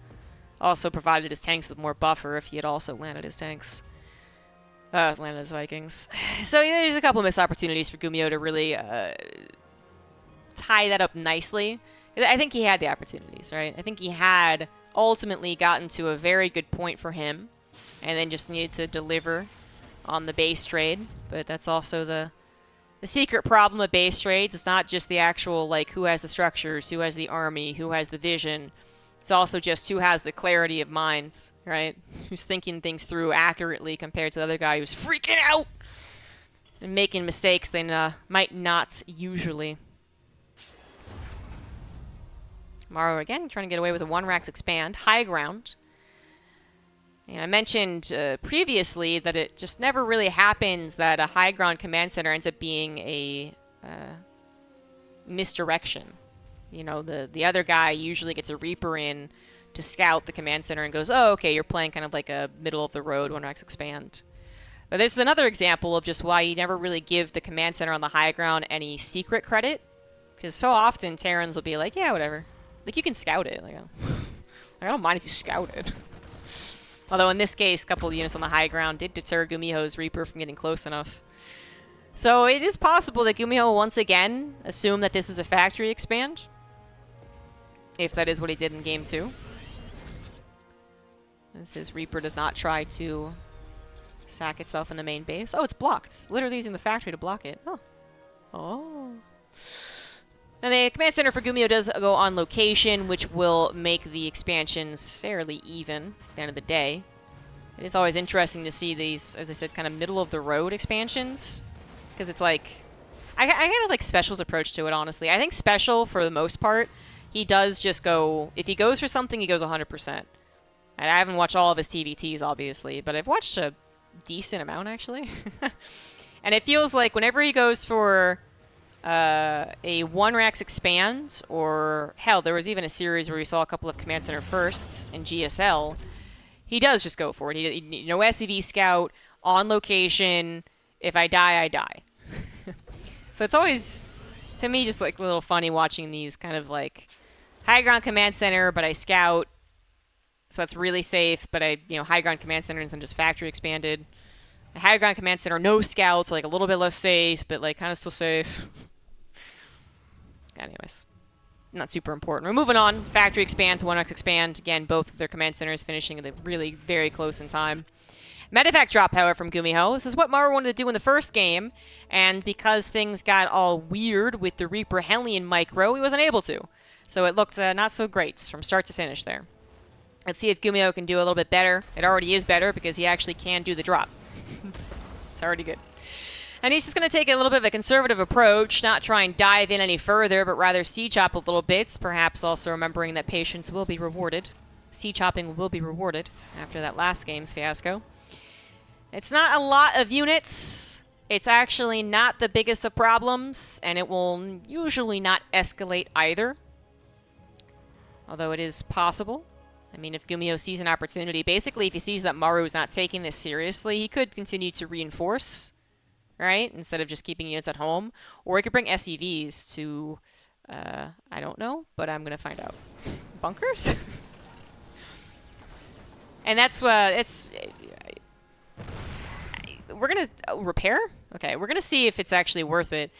also provided his tanks with more buffer if he had also landed his tanks. Landed his Vikings. So yeah, there's a couple of missed opportunities for GuMiHo to really tie that up nicely. I think he had the opportunities, right? I think he had ultimately gotten to a very good point for him, and then just needed to deliver on the base trade. But that's also the secret problem of base trades. It's not just the actual, like, who has the structures, who has the army, who has the vision. It's also just who has the clarity of mind, right? Who's thinking things through accurately compared to the other guy who's freaking out and making mistakes they might not usually. Maru again, trying to get away with a 1-Rax expand. High ground. And I mentioned previously that it just never really happens that a high ground command center ends up being a misdirection. You know, the other guy usually gets a Reaper in to scout the command center and goes, oh, okay, you're playing kind of like a middle-of-the-road 1-Rax expand. But this is another example of just why you never really give the command center on the high ground any secret credit. Because so often Terrans will be like, yeah, whatever. Like, you can scout it. Like, I don't mind if you scout it. Although in this case, a couple of units on the high ground did deter GuMiHo's Reaper from getting close enough. So it is possible that GuMiHo will once again assume that this is a factory expand. If that is what he did in Game 2. As his Reaper does not try to sack itself in the main base. Oh, it's blocked. Literally using the factory to block it. Oh. Oh. And the command center for GuMiHo does go on location, which will make the expansions fairly even at the end of the day. It is always interesting to see these, as I said, kind of middle-of-the-road expansions. Because it's like... I kind of like Special's approach to it, honestly. I think Special, for the most part, he does just go... If he goes for something, he goes 100%. And I haven't watched all of his TVTs, obviously, but I've watched a decent amount, actually. And it feels like whenever he goes for a 1-Rax expand, or hell, there was even a series where we saw a couple of command center firsts in GSL, he does just go for it. He no SCV scout, on location, if I die, I die. So it's always, to me, just like a little funny watching these kind of like high ground command center, but I scout, so that's really safe, but I, high ground command center and then just factory expanded. A high ground command center, no scouts, so like a little bit less safe, but like kind of still safe. Anyways, not super important. We're moving on. Factory expand to 1-Rax expand. Again, both of their command centers finishing really very close in time. Medevac drop, however, from GuMiHo. This is what Maru wanted to do in the first game, and because things got all weird with the Reaper Hellion micro, he wasn't able to. So it looked not so great from start to finish there. Let's see if GuMiHo can do a little bit better. It already is better because he actually can do the drop. It's already good. And he's just going to take a little bit of a conservative approach, not try and dive in any further, but rather siege chop a little bit, perhaps also remembering that patience will be rewarded. Siege chopping will be rewarded after that last game's fiasco. It's not a lot of units. It's actually not the biggest of problems, and it will usually not escalate either. Although it is possible. I mean, if GuMiHo sees an opportunity, basically if he sees that Maru is not taking this seriously, he could continue to reinforce, right? Instead of just keeping units at home. Or he could bring SEVs to, I don't know, but I'm going to find out. Bunkers? And that's what, we're going to repair? Okay, we're going to see if it's actually worth it.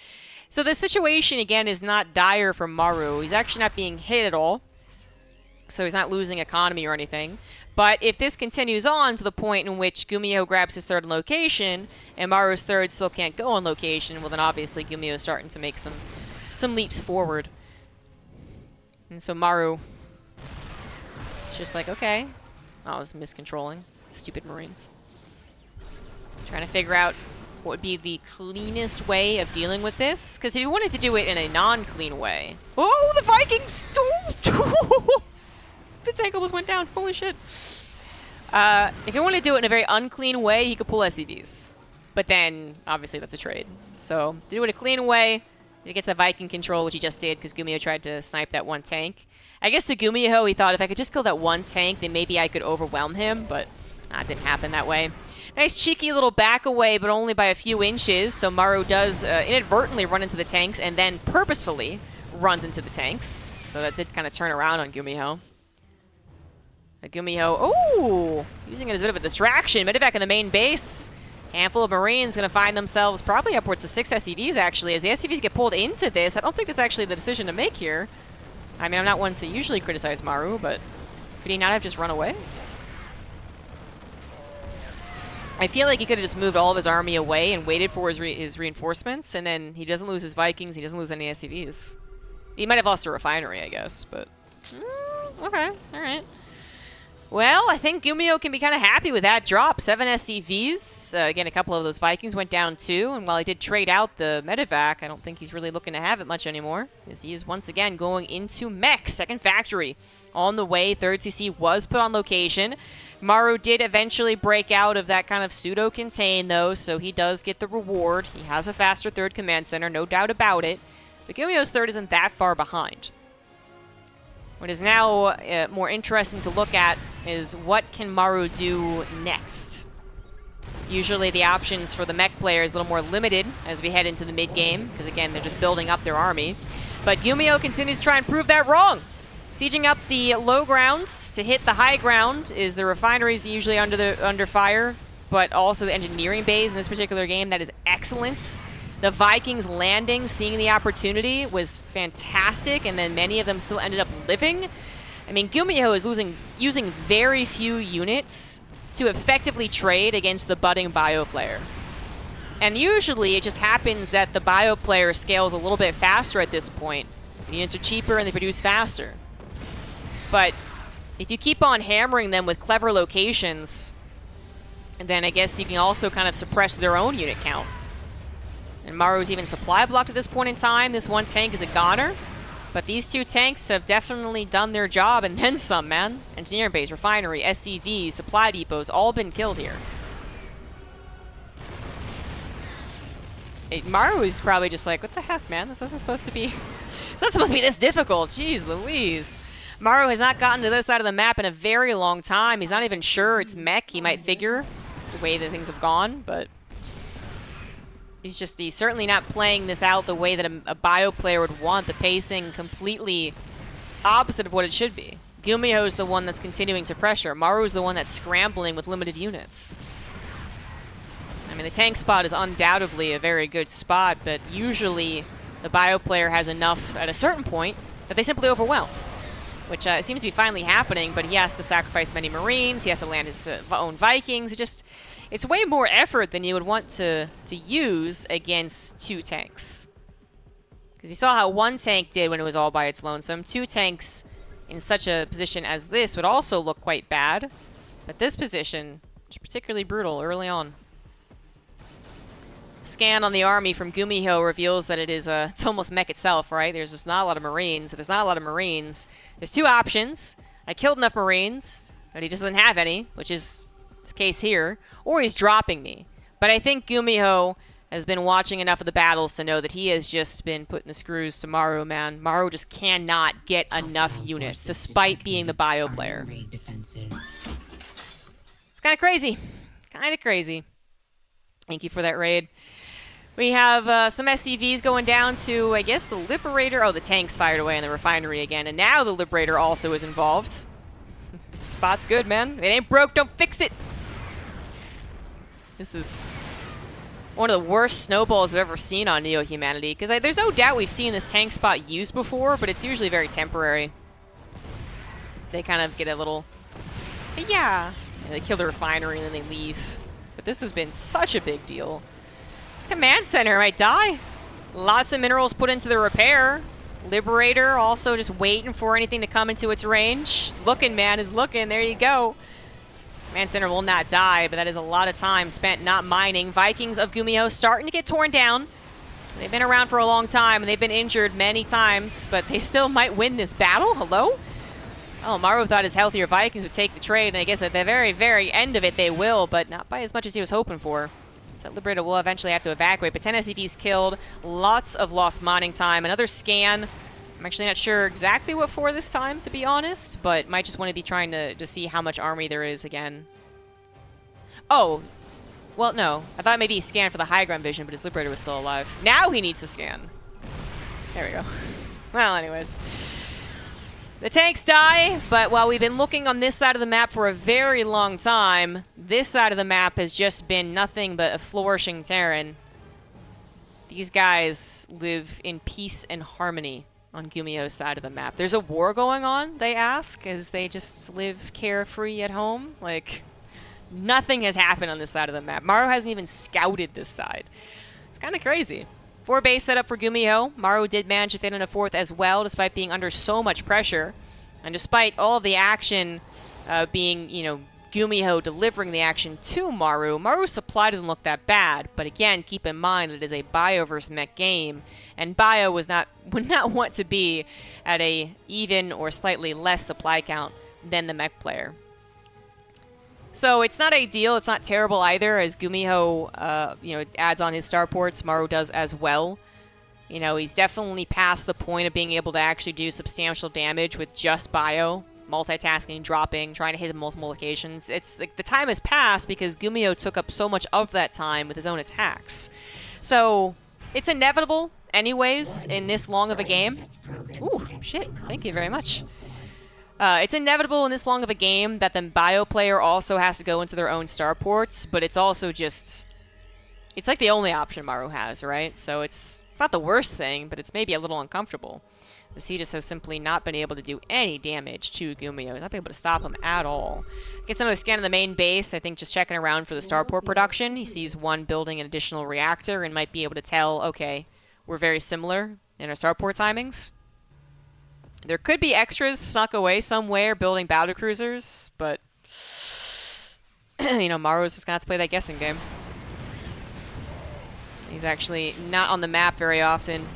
So the situation, again, is not dire for Maru. He's actually not being hit at all. so he's not losing economy or anything. But if this continues on to the point in which GuMiHo grabs his third location and Maru's third still can't go on location, well then obviously GuMiHo's starting to make some leaps forward. And so Maru is just like, okay. Oh, this is miscontrolling. Stupid Marines. Trying to figure out what would be the cleanest way of dealing with this. Because if you wanted to do it in a non-clean way... Oh, the Vikings! The tank almost went down. Holy shit. If you want to do it in a very unclean way, he could pull SCVs. But then, obviously, that's a trade. So, to do it a clean way, he gets the Viking control, which he just did because GuMiHo tried to snipe that one tank. I guess to GuMiHo, he thought if I could just kill that one tank, then maybe I could overwhelm him, but that didn't happen that way. Nice cheeky little back away, but only by a few inches, so Maru does inadvertently run into the tanks and then purposefully runs into the tanks. So that did kind of turn around on GuMiHo. GuMiHo, oh, using it as a bit of a distraction. Medevac in the main base. Handful of Marines going to find themselves probably upwards to 6 SCVs, actually. As the SCVs get pulled into this, I don't think that's actually the decision to make here. I mean, I'm not one to usually criticize Maru, but could he not have just run away? I feel like he could have just moved all of his army away and waited for his reinforcements, and then he doesn't lose his Vikings, he doesn't lose any SCVs. He might have lost a refinery, I guess, but... okay, alright. Well, I think GuMiHo can be kind of happy with that drop. 7 SCVs. Again, a couple of those Vikings went down too. And while he did trade out the Medevac, I don't think he's really looking to have it much anymore. Because he is once again going into Mech, second factory. On the way, third CC was put on location. Maru did eventually break out of that kind of pseudo-contain though, so he does get the reward. He has a faster third command center, no doubt about it. But GuMiHo's third isn't that far behind. What is now more interesting to look at is what can Maru do next. Usually the options for the Mech player is a little more limited as we head into the mid-game, because again, they're just building up their army. But GuMiHo continues to try and prove that wrong. Sieging up the low grounds to hit the high ground is the refineries usually under fire, but also the engineering bays in this particular game. That is excellent. The Vikings landing, seeing the opportunity, was fantastic, and then many of them still ended up living. I mean, GuMiHo is using very few units to effectively trade against the budding bio player. And usually it just happens that the bio player scales a little bit faster at this point. The units are cheaper and they produce faster. But if you keep on hammering them with clever locations, then I guess you can also kind of suppress their own unit count. And Maru's even supply blocked at this point in time. This one tank is a goner. But these two tanks have definitely done their job and then some, man. Engineering base, refinery, SCVs, supply depots, all been killed here. Maru is probably just like, what the heck, man? This isn't supposed to be... It's not supposed to be this difficult. Jeez Louise. Maru has not gotten to this side of the map in a very long time. He's not even sure it's Mech. He might figure the way that things have gone, but... He's certainly not playing this out the way that a bio player would want. The pacing completely opposite of what it should be. GuMiHo is the one that's continuing to pressure. Maru is the one that's scrambling with limited units. I mean, the tank spot is undoubtedly a very good spot, but usually the bio player has enough at a certain point that they simply overwhelm, which seems to be finally happening, but he has to sacrifice many Marines. He has to land his own Vikings. It's way more effort than you would want to use against two tanks. Because you saw how one tank did when it was all by its lonesome. Two tanks in such a position as this would also look quite bad. But this position is particularly brutal early on. Scan on the army from GuMiHo reveals that it's almost Mech itself, right? There's just not a lot of Marines. If there's not a lot of Marines, there's two options. I killed enough Marines, but he just doesn't have any, which is the case here. Or he's dropping me. But I think GuMiHo has been watching enough of the battles to know that he has just been putting the screws to Maru, man. Maru just cannot get enough units, despite being the bio player. It's kind of crazy. Kind of crazy. Thank you for that raid. We have some SCVs going down to, I guess, the Liberator. Oh, the tanks fired away in the refinery again. And now the Liberator also is involved. The spot's good, man. If it ain't broke, don't fix it. This is one of the worst snowballs I've ever seen on Neo-Humanity. Because there's no doubt we've seen this tank spot used before, but it's usually very temporary. they kind of get a little, yeah, they kill the refinery and then they leave. But this has been such a big deal. This command center might die. Lots of minerals put into the repair. Liberator also just waiting for anything to come into its range. It's looking, man. It's looking. There you go. Command center will not die, but that is a lot of time spent not mining. Vikings of GuMiHo's starting to get torn down. They've been around for a long time, and they've been injured many times, but they still might win this battle. Hello? Oh, Maru thought his healthier Vikings would take the trade, and I guess at the very, very end of it they will, but not by as much as he was hoping for. So that Liberator will eventually have to evacuate, but 10 SCVs killed. Lots of lost mining time. Another scan. I'm actually not sure exactly what for this time, to be honest, but might just want to be trying to see how much army there is again. Oh. Well, no. I thought maybe he scanned for the high ground vision, but his Liberator was still alive. Now he needs to scan. There we go. Well, anyways. The tanks die, but while we've been looking on this side of the map for a very long time, this side of the map has just been nothing but a flourishing Terran. These guys live in peace and harmony on GuMiHo's side of the map. There's a war going on, they ask, as they just live carefree at home. Like, nothing has happened on this side of the map. Maru hasn't even scouted this side. It's kind of crazy. 4 base setup for GuMiHo. Maru did manage to fit in a 4th as well, despite being under so much pressure. And despite all of the action being, you know, GuMiHo delivering the action to Maru, Maru's supply doesn't look that bad. But again, keep in mind it is a Bio versus Mech game, and Bio would not want to be at a even or slightly less supply count than the Mech player. So it's not ideal, it's not terrible either, as GuMiHo, you know, adds on his starports. Maru does as well. You know, he's definitely past the point of being able to actually do substantial damage with just Bio, multitasking, dropping, trying to hit in multiple locations. It's like the time has passed because GuMiHo took up so much of that time with his own attacks. So it's inevitable, anyways, in this long of a game. Ooh, shit! Thank you very much. It's inevitable in this long of a game that the Bio player also has to go into their own starports, but it's also just... It's like the only option Maru has, right? So it's not the worst thing, but it's maybe a little uncomfortable. As he just has simply not been able to do any damage to GuMiHo. He's not been able to stop him at all. Gets another scan of the main base, I think just checking around for the starport production. He sees one building an additional reactor and might be able to tell, okay, we're very similar in our starport timings. There could be extras snuck away somewhere building battle cruisers, but, you know, Maru's just going to have to play that guessing game. He's actually not on the map very often,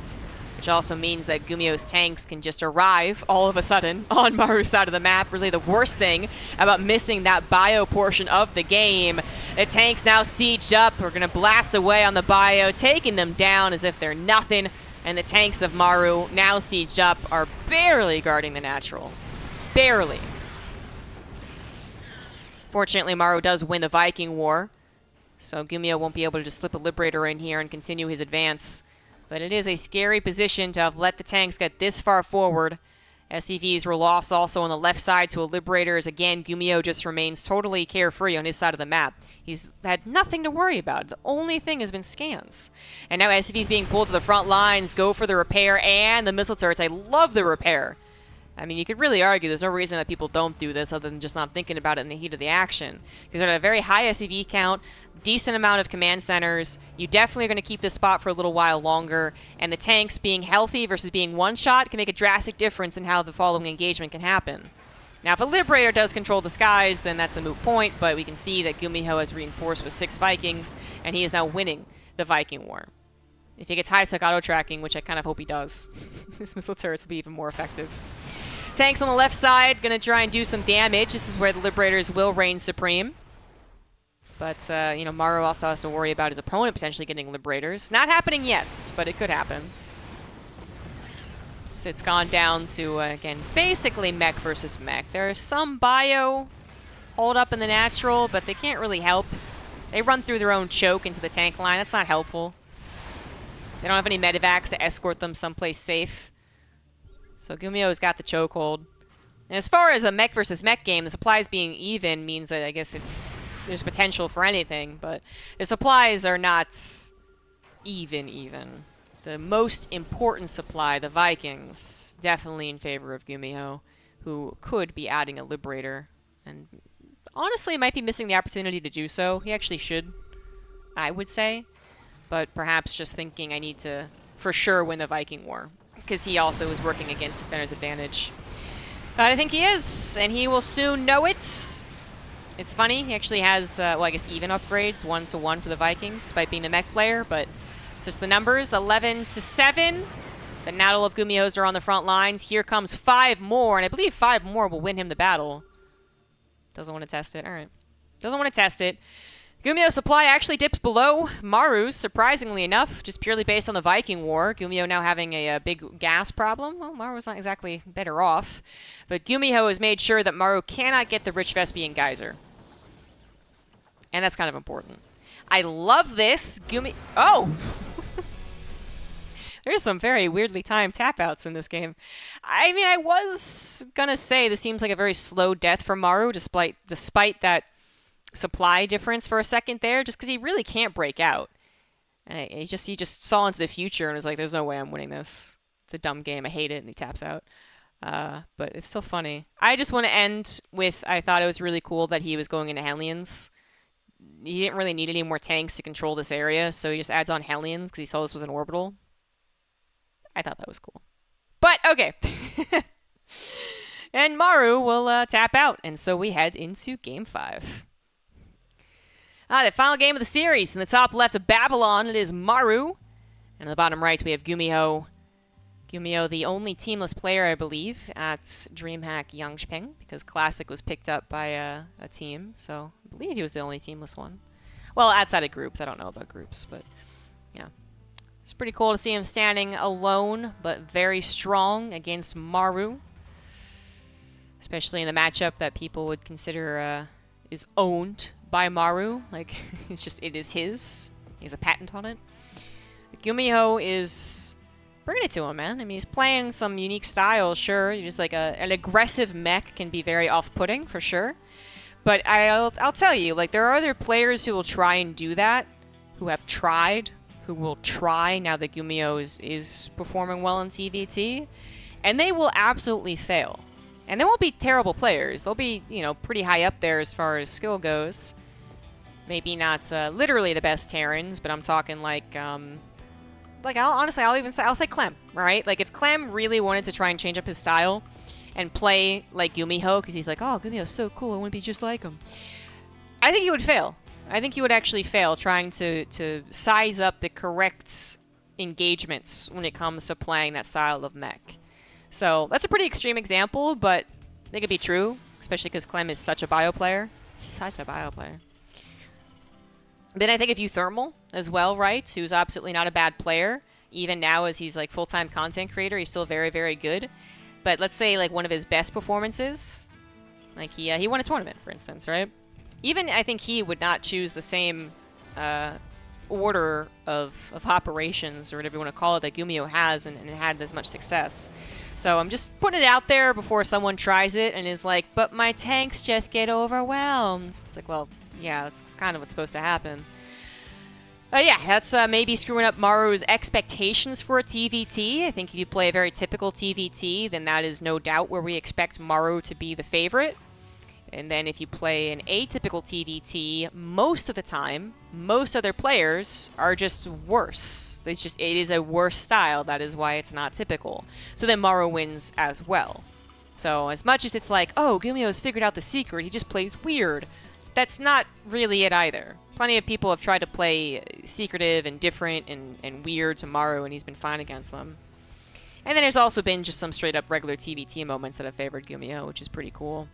which also means that GuMiHo's tanks can just arrive all of a sudden on Maru's side of the map. Really the worst thing about missing that Bio portion of the game. The tanks now sieged up. We're going to blast away on the Bio, taking them down as if they're nothing. And the tanks of Maru, now sieged up, are barely guarding the natural. Barely. Fortunately, Maru does win the Viking War, so GuMiHo won't be able to just slip a Liberator in here and continue his advance. But it is a scary position to have let the tanks get this far forward. SCVs were lost also on the left side to a Liberator, as again, GuMiHo just remains totally carefree on his side of the map. He's had nothing to worry about. The only thing has been scans. And now SCVs being pulled to the front lines, go for the repair and the missile turrets. I love the repair. I mean, you could really argue there's no reason that people don't do this other than just not thinking about it in the heat of the action. Because they're at a very high SCV count, decent amount of command centers. You definitely are going to keep this spot for a little while longer. And the tanks being healthy versus being one-shot can make a drastic difference in how the following engagement can happen. Now, if a Liberator does control the skies, then that's a moot point. But we can see that GuMiHo has reinforced with 6 Vikings, and he is now winning the Viking War. If he gets high-sec auto-tracking, which I kind of hope he does, his missile turrets will be even more effective. Tanks on the left side, going to try and do some damage. This is where the Liberators will reign supreme. But, you know, Maru also has to worry about his opponent potentially getting Liberators. Not happening yet, but it could happen. So it's gone down to, again, basically Mech versus Mech. There are some Bio hold up in the natural, but they can't really help. They run through their own choke into the tank line. That's not helpful. They don't have any medevacs to escort them someplace safe. So GuMiHo's got the chokehold. And as far as a Mech versus Mech game, the supplies being even means that I guess there's potential for anything, but the supplies are not even. The most important supply, the Vikings, definitely in favor of GuMiHo. who could be adding a Liberator. And honestly, might be missing the opportunity to do so. He actually should, I would say. But perhaps just thinking I need to, for sure, win the Viking War. Because he also is working against Defender's Advantage. But I think he is, and he will soon know it. It's funny, he actually has, well, I guess even upgrades, 1-to-1 for the Vikings, despite being the Mech player, but it's just the numbers, 11-7. The Naddle of GuMiHo's are on the front lines. Here comes 5 more, and I believe 5 more will win him the battle. Doesn't want to test it. All right. Doesn't want to test it. GuMiHo's supply actually dips below Maru's, surprisingly enough, just purely based on the Viking War. GuMiHo now having a big gas problem. Well, Maru's not exactly better off. But GuMiHo has made sure that Maru cannot get the Rich Vespian Geyser. And that's kind of important. I love this. Oh! There's some very weirdly timed tap-outs in this game. I mean, I was gonna say this seems like a very slow death for Maru, despite that supply difference for a second there, just because he really can't break out. And he just saw into the future and was like, there's no way I'm winning this. It's a dumb game. I hate it, and he taps out. But it's still funny. I just want to end with, I thought it was really cool that he was going into Hellions. He didn't really need any more tanks to control this area, so he just adds on Hellions because he saw this was an orbital. I thought that was cool. But, okay. And Maru will tap out, and so we head into Game 5. The final game of the series. In the top left of Babylon, it is Maru. And in the bottom right, we have GuMiHo. GuMiHo, the only teamless player, I believe, at DreamHack Jonkoping, because Classic was picked up by a team, so I believe he was the only teamless one. Well, outside of groups. I don't know about groups, but yeah. It's pretty cool to see him standing alone, but very strong against Maru. Especially in the matchup that people would consider is owned by Maru. Like, it is his. He has a patent on it. GuMiHo is bringing it to him, man. I mean, he's playing some unique style, sure. Just like an aggressive mech can be very off-putting, for sure. But I'll tell you, like, there are other players who will try and do that, who have tried, who will try now that GuMiHo is performing well in TVT, and they will absolutely fail. And they won't be terrible players. They'll be, you know, pretty high up there as far as skill goes. Maybe not literally the best Terrans, but I'm talking like I'll say Clem, right? Like if Clem really wanted to try and change up his style and play like GuMiHo, because he's like, oh, GuMiHo's so cool, I want to be just like him. I think he would fail. I think he would actually fail trying to size up the correct engagements when it comes to playing that style of mech. So that's a pretty extreme example, but it could be true, especially because Clem is such a bio player. Such a bio player. Then I think of Thermal as well, right? Who's absolutely not a bad player. Even now as he's like full-time content creator, he's still very, very good. But let's say like one of his best performances, like he won a tournament, for instance, right? Even I think he would not choose the same order of operations, or whatever you want to call it, that GuMiHo has and had as much success. So I'm just putting it out there before someone tries it and is like, but my tanks just get overwhelmed. It's like, well, yeah, that's kind of what's supposed to happen. Yeah, that's maybe screwing up Maru's expectations for a TVT. I think if you play a very typical TVT, then that is no doubt where we expect Maru to be the favorite. And then if you play an atypical TVT, most of the time, most other players are just worse. It is a worse style. That is why it's not typical. So then Maru wins as well. So as much as it's like, oh, GuMiHo's figured out the secret, he just plays weird. That's not really it either. Plenty of people have tried to play secretive and different and weird to Maru, and he's been fine against them. And then there's also been just some straight up regular TVT moments that have favored GuMiHo, which is pretty cool.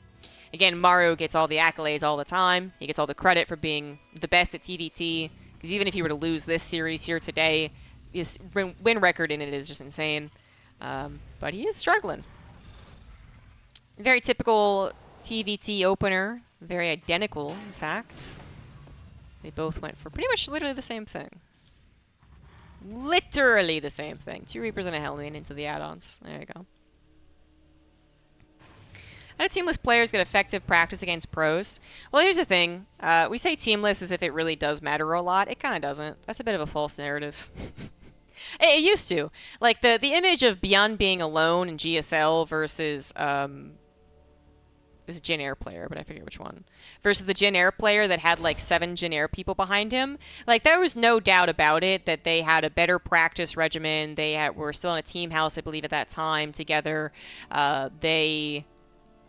Again, Maru gets all the accolades all the time. He gets all the credit for being the best at TVT. Because even if he were to lose this series here today, his win record in it is just insane. But he is struggling. Very typical TVT opener. Very identical, in fact. They both went for pretty much literally the same thing. Literally the same thing. 2 Reapers and a Hellion into the add-ons. There you go. How do teamless players get effective practice against pros? Well, here's the thing. We say teamless as if it really does matter a lot. It kind of doesn't. That's a bit of a false narrative. It used to. Like, the image of Beyond being alone in GSL versus It was a Jin Air player, but I forget which one. Versus the Jin Air player that had like 7 Jin Air people behind him. Like, there was no doubt about it that they had a better practice regimen. They were still in a team house, I believe, at that time together. They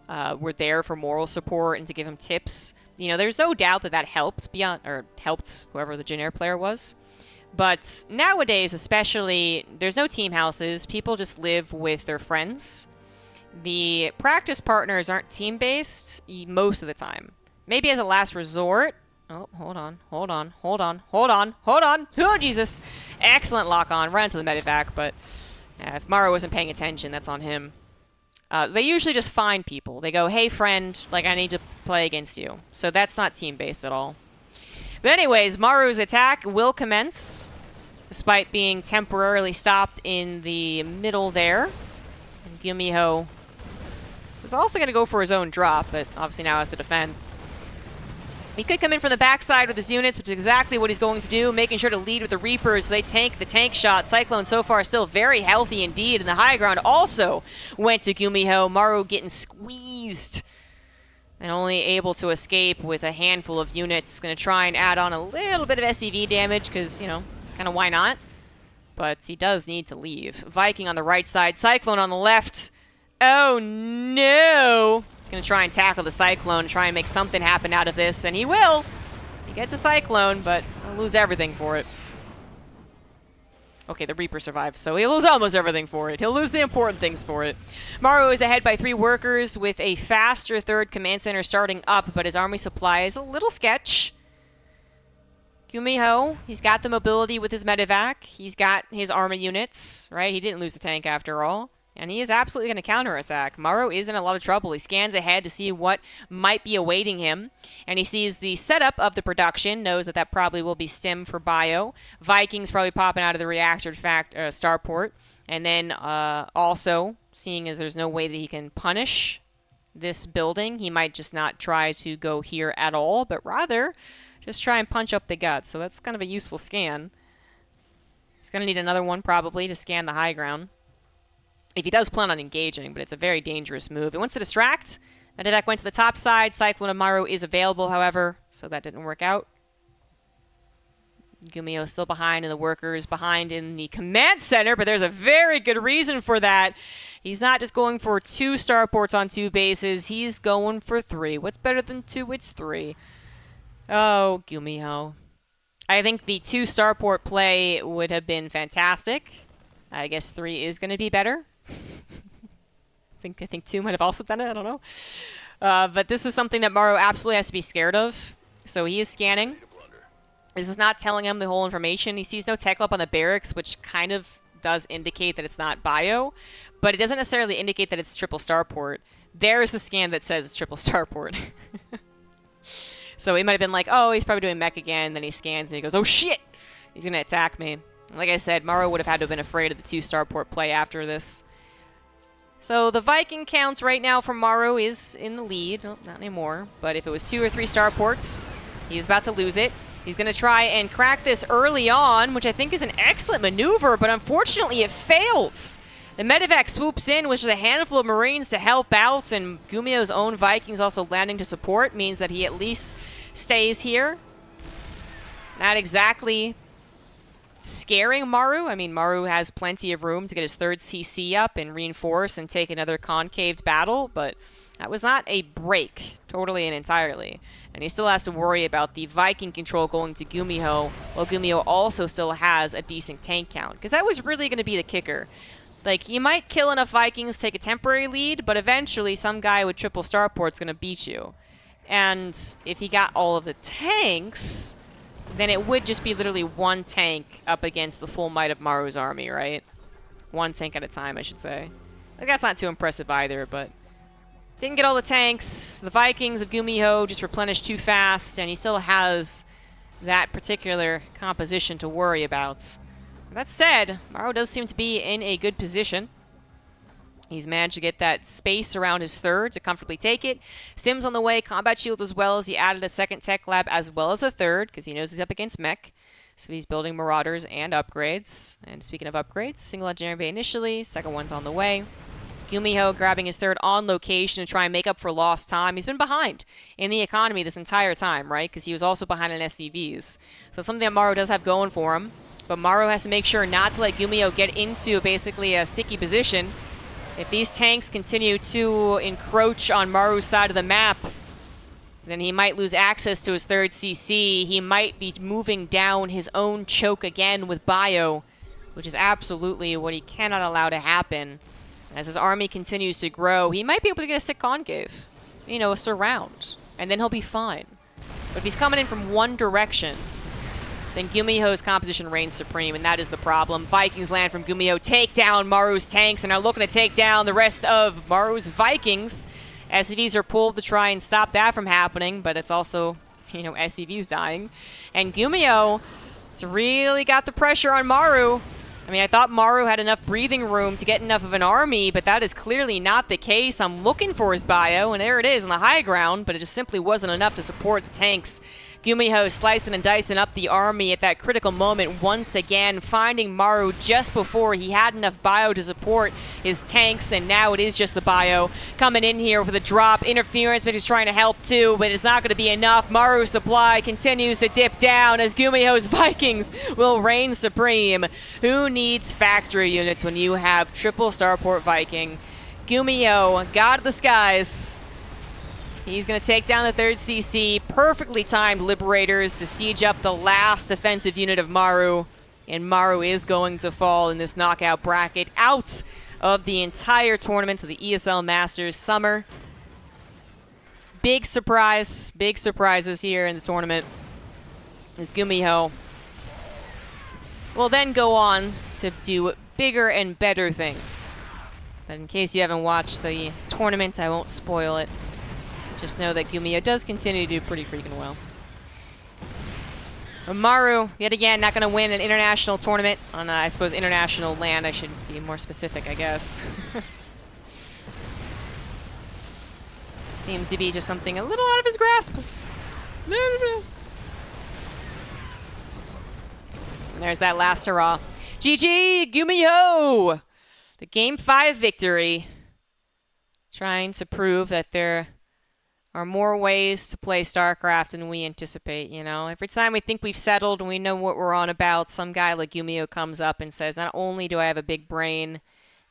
were there for moral support and to give him tips. You know, there's no doubt that that helped helped whoever the Jin Air player was. But nowadays, especially, there's no team houses. People just live with their friends. The practice partners aren't team-based most of the time. Maybe as a last resort. Oh, hold on. Oh, Jesus. Excellent lock-on. Right into the medevac, but if Maru wasn't paying attention, that's on him. They usually just find people. They go, hey, friend, like, I need to play against you. So that's not team-based at all. But anyways, Maru's attack will commence, despite being temporarily stopped in the middle there. And GuMiHo was also going to go for his own drop, but obviously now has to defend. He could come in from the backside with his units, which is exactly what he's going to do, making sure to lead with the Reapers so they tank the tank shot. Cyclone so far still very healthy indeed, and the high ground also went to GuMiHo. Maru getting squeezed and only able to escape with a handful of units. Going to try and add on a little bit of SCV damage because, you know, kind of why not? But he does need to leave. Viking on the right side, Cyclone on the left. Oh, no. He's going to try and tackle the Cyclone, try and make something happen out of this, and he will. He gets the Cyclone, but he'll lose everything for it. Okay, the Reaper survives, so he'll lose almost everything for it. He'll lose the important things for it. Maru is ahead by 3 workers with a faster 3rd command center starting up, but his army supply is a little sketch. GuMiHo, he's got the mobility with his medevac. He's got his army units, right? He didn't lose the tank after all. And he is absolutely going to counterattack. Maru is in a lot of trouble. He scans ahead to see what might be awaiting him. And he sees the setup of the production, knows that that probably will be stim for bio. Vikings probably popping out of the reactor starport. And then also, seeing as there's no way that he can punish this building, he might just not try to go here at all, but rather just try and punch up the gut. So that's kind of a useful scan. He's going to need another one probably to scan the high ground, if he does plan on engaging, but it's a very dangerous move. It wants to distract. Medevac went to the top side. Cyclone of Maru is available, however, so that didn't work out. GuMiHo still behind, and the workers behind in the command center, but there's a very good reason for that. He's not just going for 2 starports on 2 bases. He's going for 3. What's better than 2? It's 3. Oh, GuMiHo. I think the 2 starport play would have been fantastic. I guess 3 is going to be better. I think 2 might have also done it. I don't know. But this is something that Maru absolutely has to be scared of. So he is scanning. This is not telling him the whole information. He sees no tech lab on the barracks, which kind of does indicate that it's not bio. But it doesn't necessarily indicate that it's triple starport. There is the scan that says it's triple starport. So he might have been like, oh, he's probably doing mech again. Then he scans and he goes, oh, shit. He's going to attack me. Like I said, Maru would have had to have been afraid of the 2 starport play after this. So the Viking count right now from Maru is in the lead. Well, not anymore. But if it was 2 or 3 starports, he's about to lose it. He's going to try and crack this early on, which I think is an excellent maneuver, but unfortunately it fails. The medevac swoops in with just a handful of Marines to help out, and GuMiHo's own Vikings also landing to support means that he at least stays here. Not exactly scaring Maru. I mean, Maru has plenty of room to get his 3rd CC up and reinforce and take another concaved battle, but that was not a break, totally and entirely. And he still has to worry about the Viking control going to GuMiHo, while GuMiHo also still has a decent tank count, because that was really going to be the kicker. Like, you might kill enough Vikings, take a temporary lead, but eventually some guy with triple starport's going to beat you. And if he got all of the tanks, then it would just be literally 1 tank up against the full might of Maru's army, right? 1 tank at a time, I should say. Like, that's not too impressive either, but didn't get all the tanks. The Vikings of GuMiHo just replenished too fast, and he still has that particular composition to worry about. That said, Maru does seem to be in a good position. He's managed to get that space around his 3rd to comfortably take it. Sims on the way, combat shields as well, as he added a 2nd tech lab as well as a 3rd, because he knows he's up against Mech. So he's building Marauders and upgrades. And speaking of upgrades, single engineering bay initially, 2nd one's on the way. GuMiHo grabbing his third on location to try and make up for lost time. He's been behind in the economy this entire time, right? Because he was also behind in SCVs. So something that Maru does have going for him. But Maru has to make sure not to let GuMiHo get into basically a sticky position. If these tanks continue to encroach on Maru's side of the map, then he might lose access to his third CC. He might be moving down his own choke again with bio, which is absolutely what he cannot allow to happen. As his army continues to grow, he might be able to get a sick concave, you know, a surround, and then he'll be fine. But if he's coming in from one direction, then GuMiHo's composition reigns supreme, and that is the problem. Vikings land from GuMiHo, take down Maru's tanks, and are looking to take down the rest of Maru's Vikings. SCVs are pulled to try and stop that from happening, but it's also, you know, SCVs dying. And GuMiHo, it's really got the pressure on Maru. I mean, I thought Maru had enough breathing room to get enough of an army, but that is clearly not the case. I'm looking for his bio, and there it is on the high ground, but it just simply wasn't enough to support the tanks. GuMiHo slicing and dicing up the army at that critical moment once again, finding Maru just before he had enough bio to support his tanks, and now it is just the bio coming in here with a drop. Interference, but he's trying to help too, but it's not going to be enough. Maru's supply continues to dip down as GuMiHo's Vikings will reign supreme. Who needs factory units when you have triple starport Viking? GuMiHo, god of the skies. He's going to take down the third CC. Perfectly timed Liberators to siege up the last defensive unit of Maru. And Maru is going to fall in this knockout bracket out of the entire tournament of the ESL Masters Summer. Big surprise. Big surprises here in the tournament. As GuMiHo will then go on to do bigger and better things. But in case you haven't watched the tournament, I won't spoil it. Just know that GuMiHo does continue to do pretty freaking well. Maru, yet again, not going to win an international tournament on, I suppose, international land. I should be more specific, I guess. Seems to be just something a little out of his grasp. And there's that last hurrah. GG, GuMiHo! The Game 5 victory. Trying to prove that there are more ways to play StarCraft than we anticipate, you know? Every time we think we've settled and we know what we're on about, some guy like GuMiHo comes up and says, not only do I have a big brain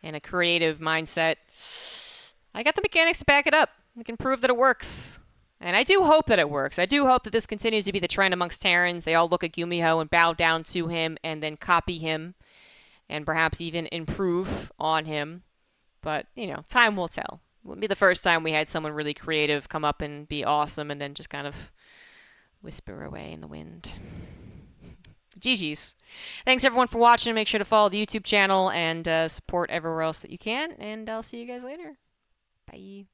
and a creative mindset, I got the mechanics to back it up. We can prove that it works. And I do hope that it works. I do hope that this continues to be the trend amongst Terrans. They all look at GuMiHo and bow down to him and then copy him and perhaps even improve on him. But, you know, time will tell. It wouldn't be the first time we had someone really creative come up and be awesome and then just kind of whisper away in the wind. GG's. Thanks, everyone, for watching. Make sure to follow the YouTube channel and support everywhere else that you can. And I'll see you guys later. Bye.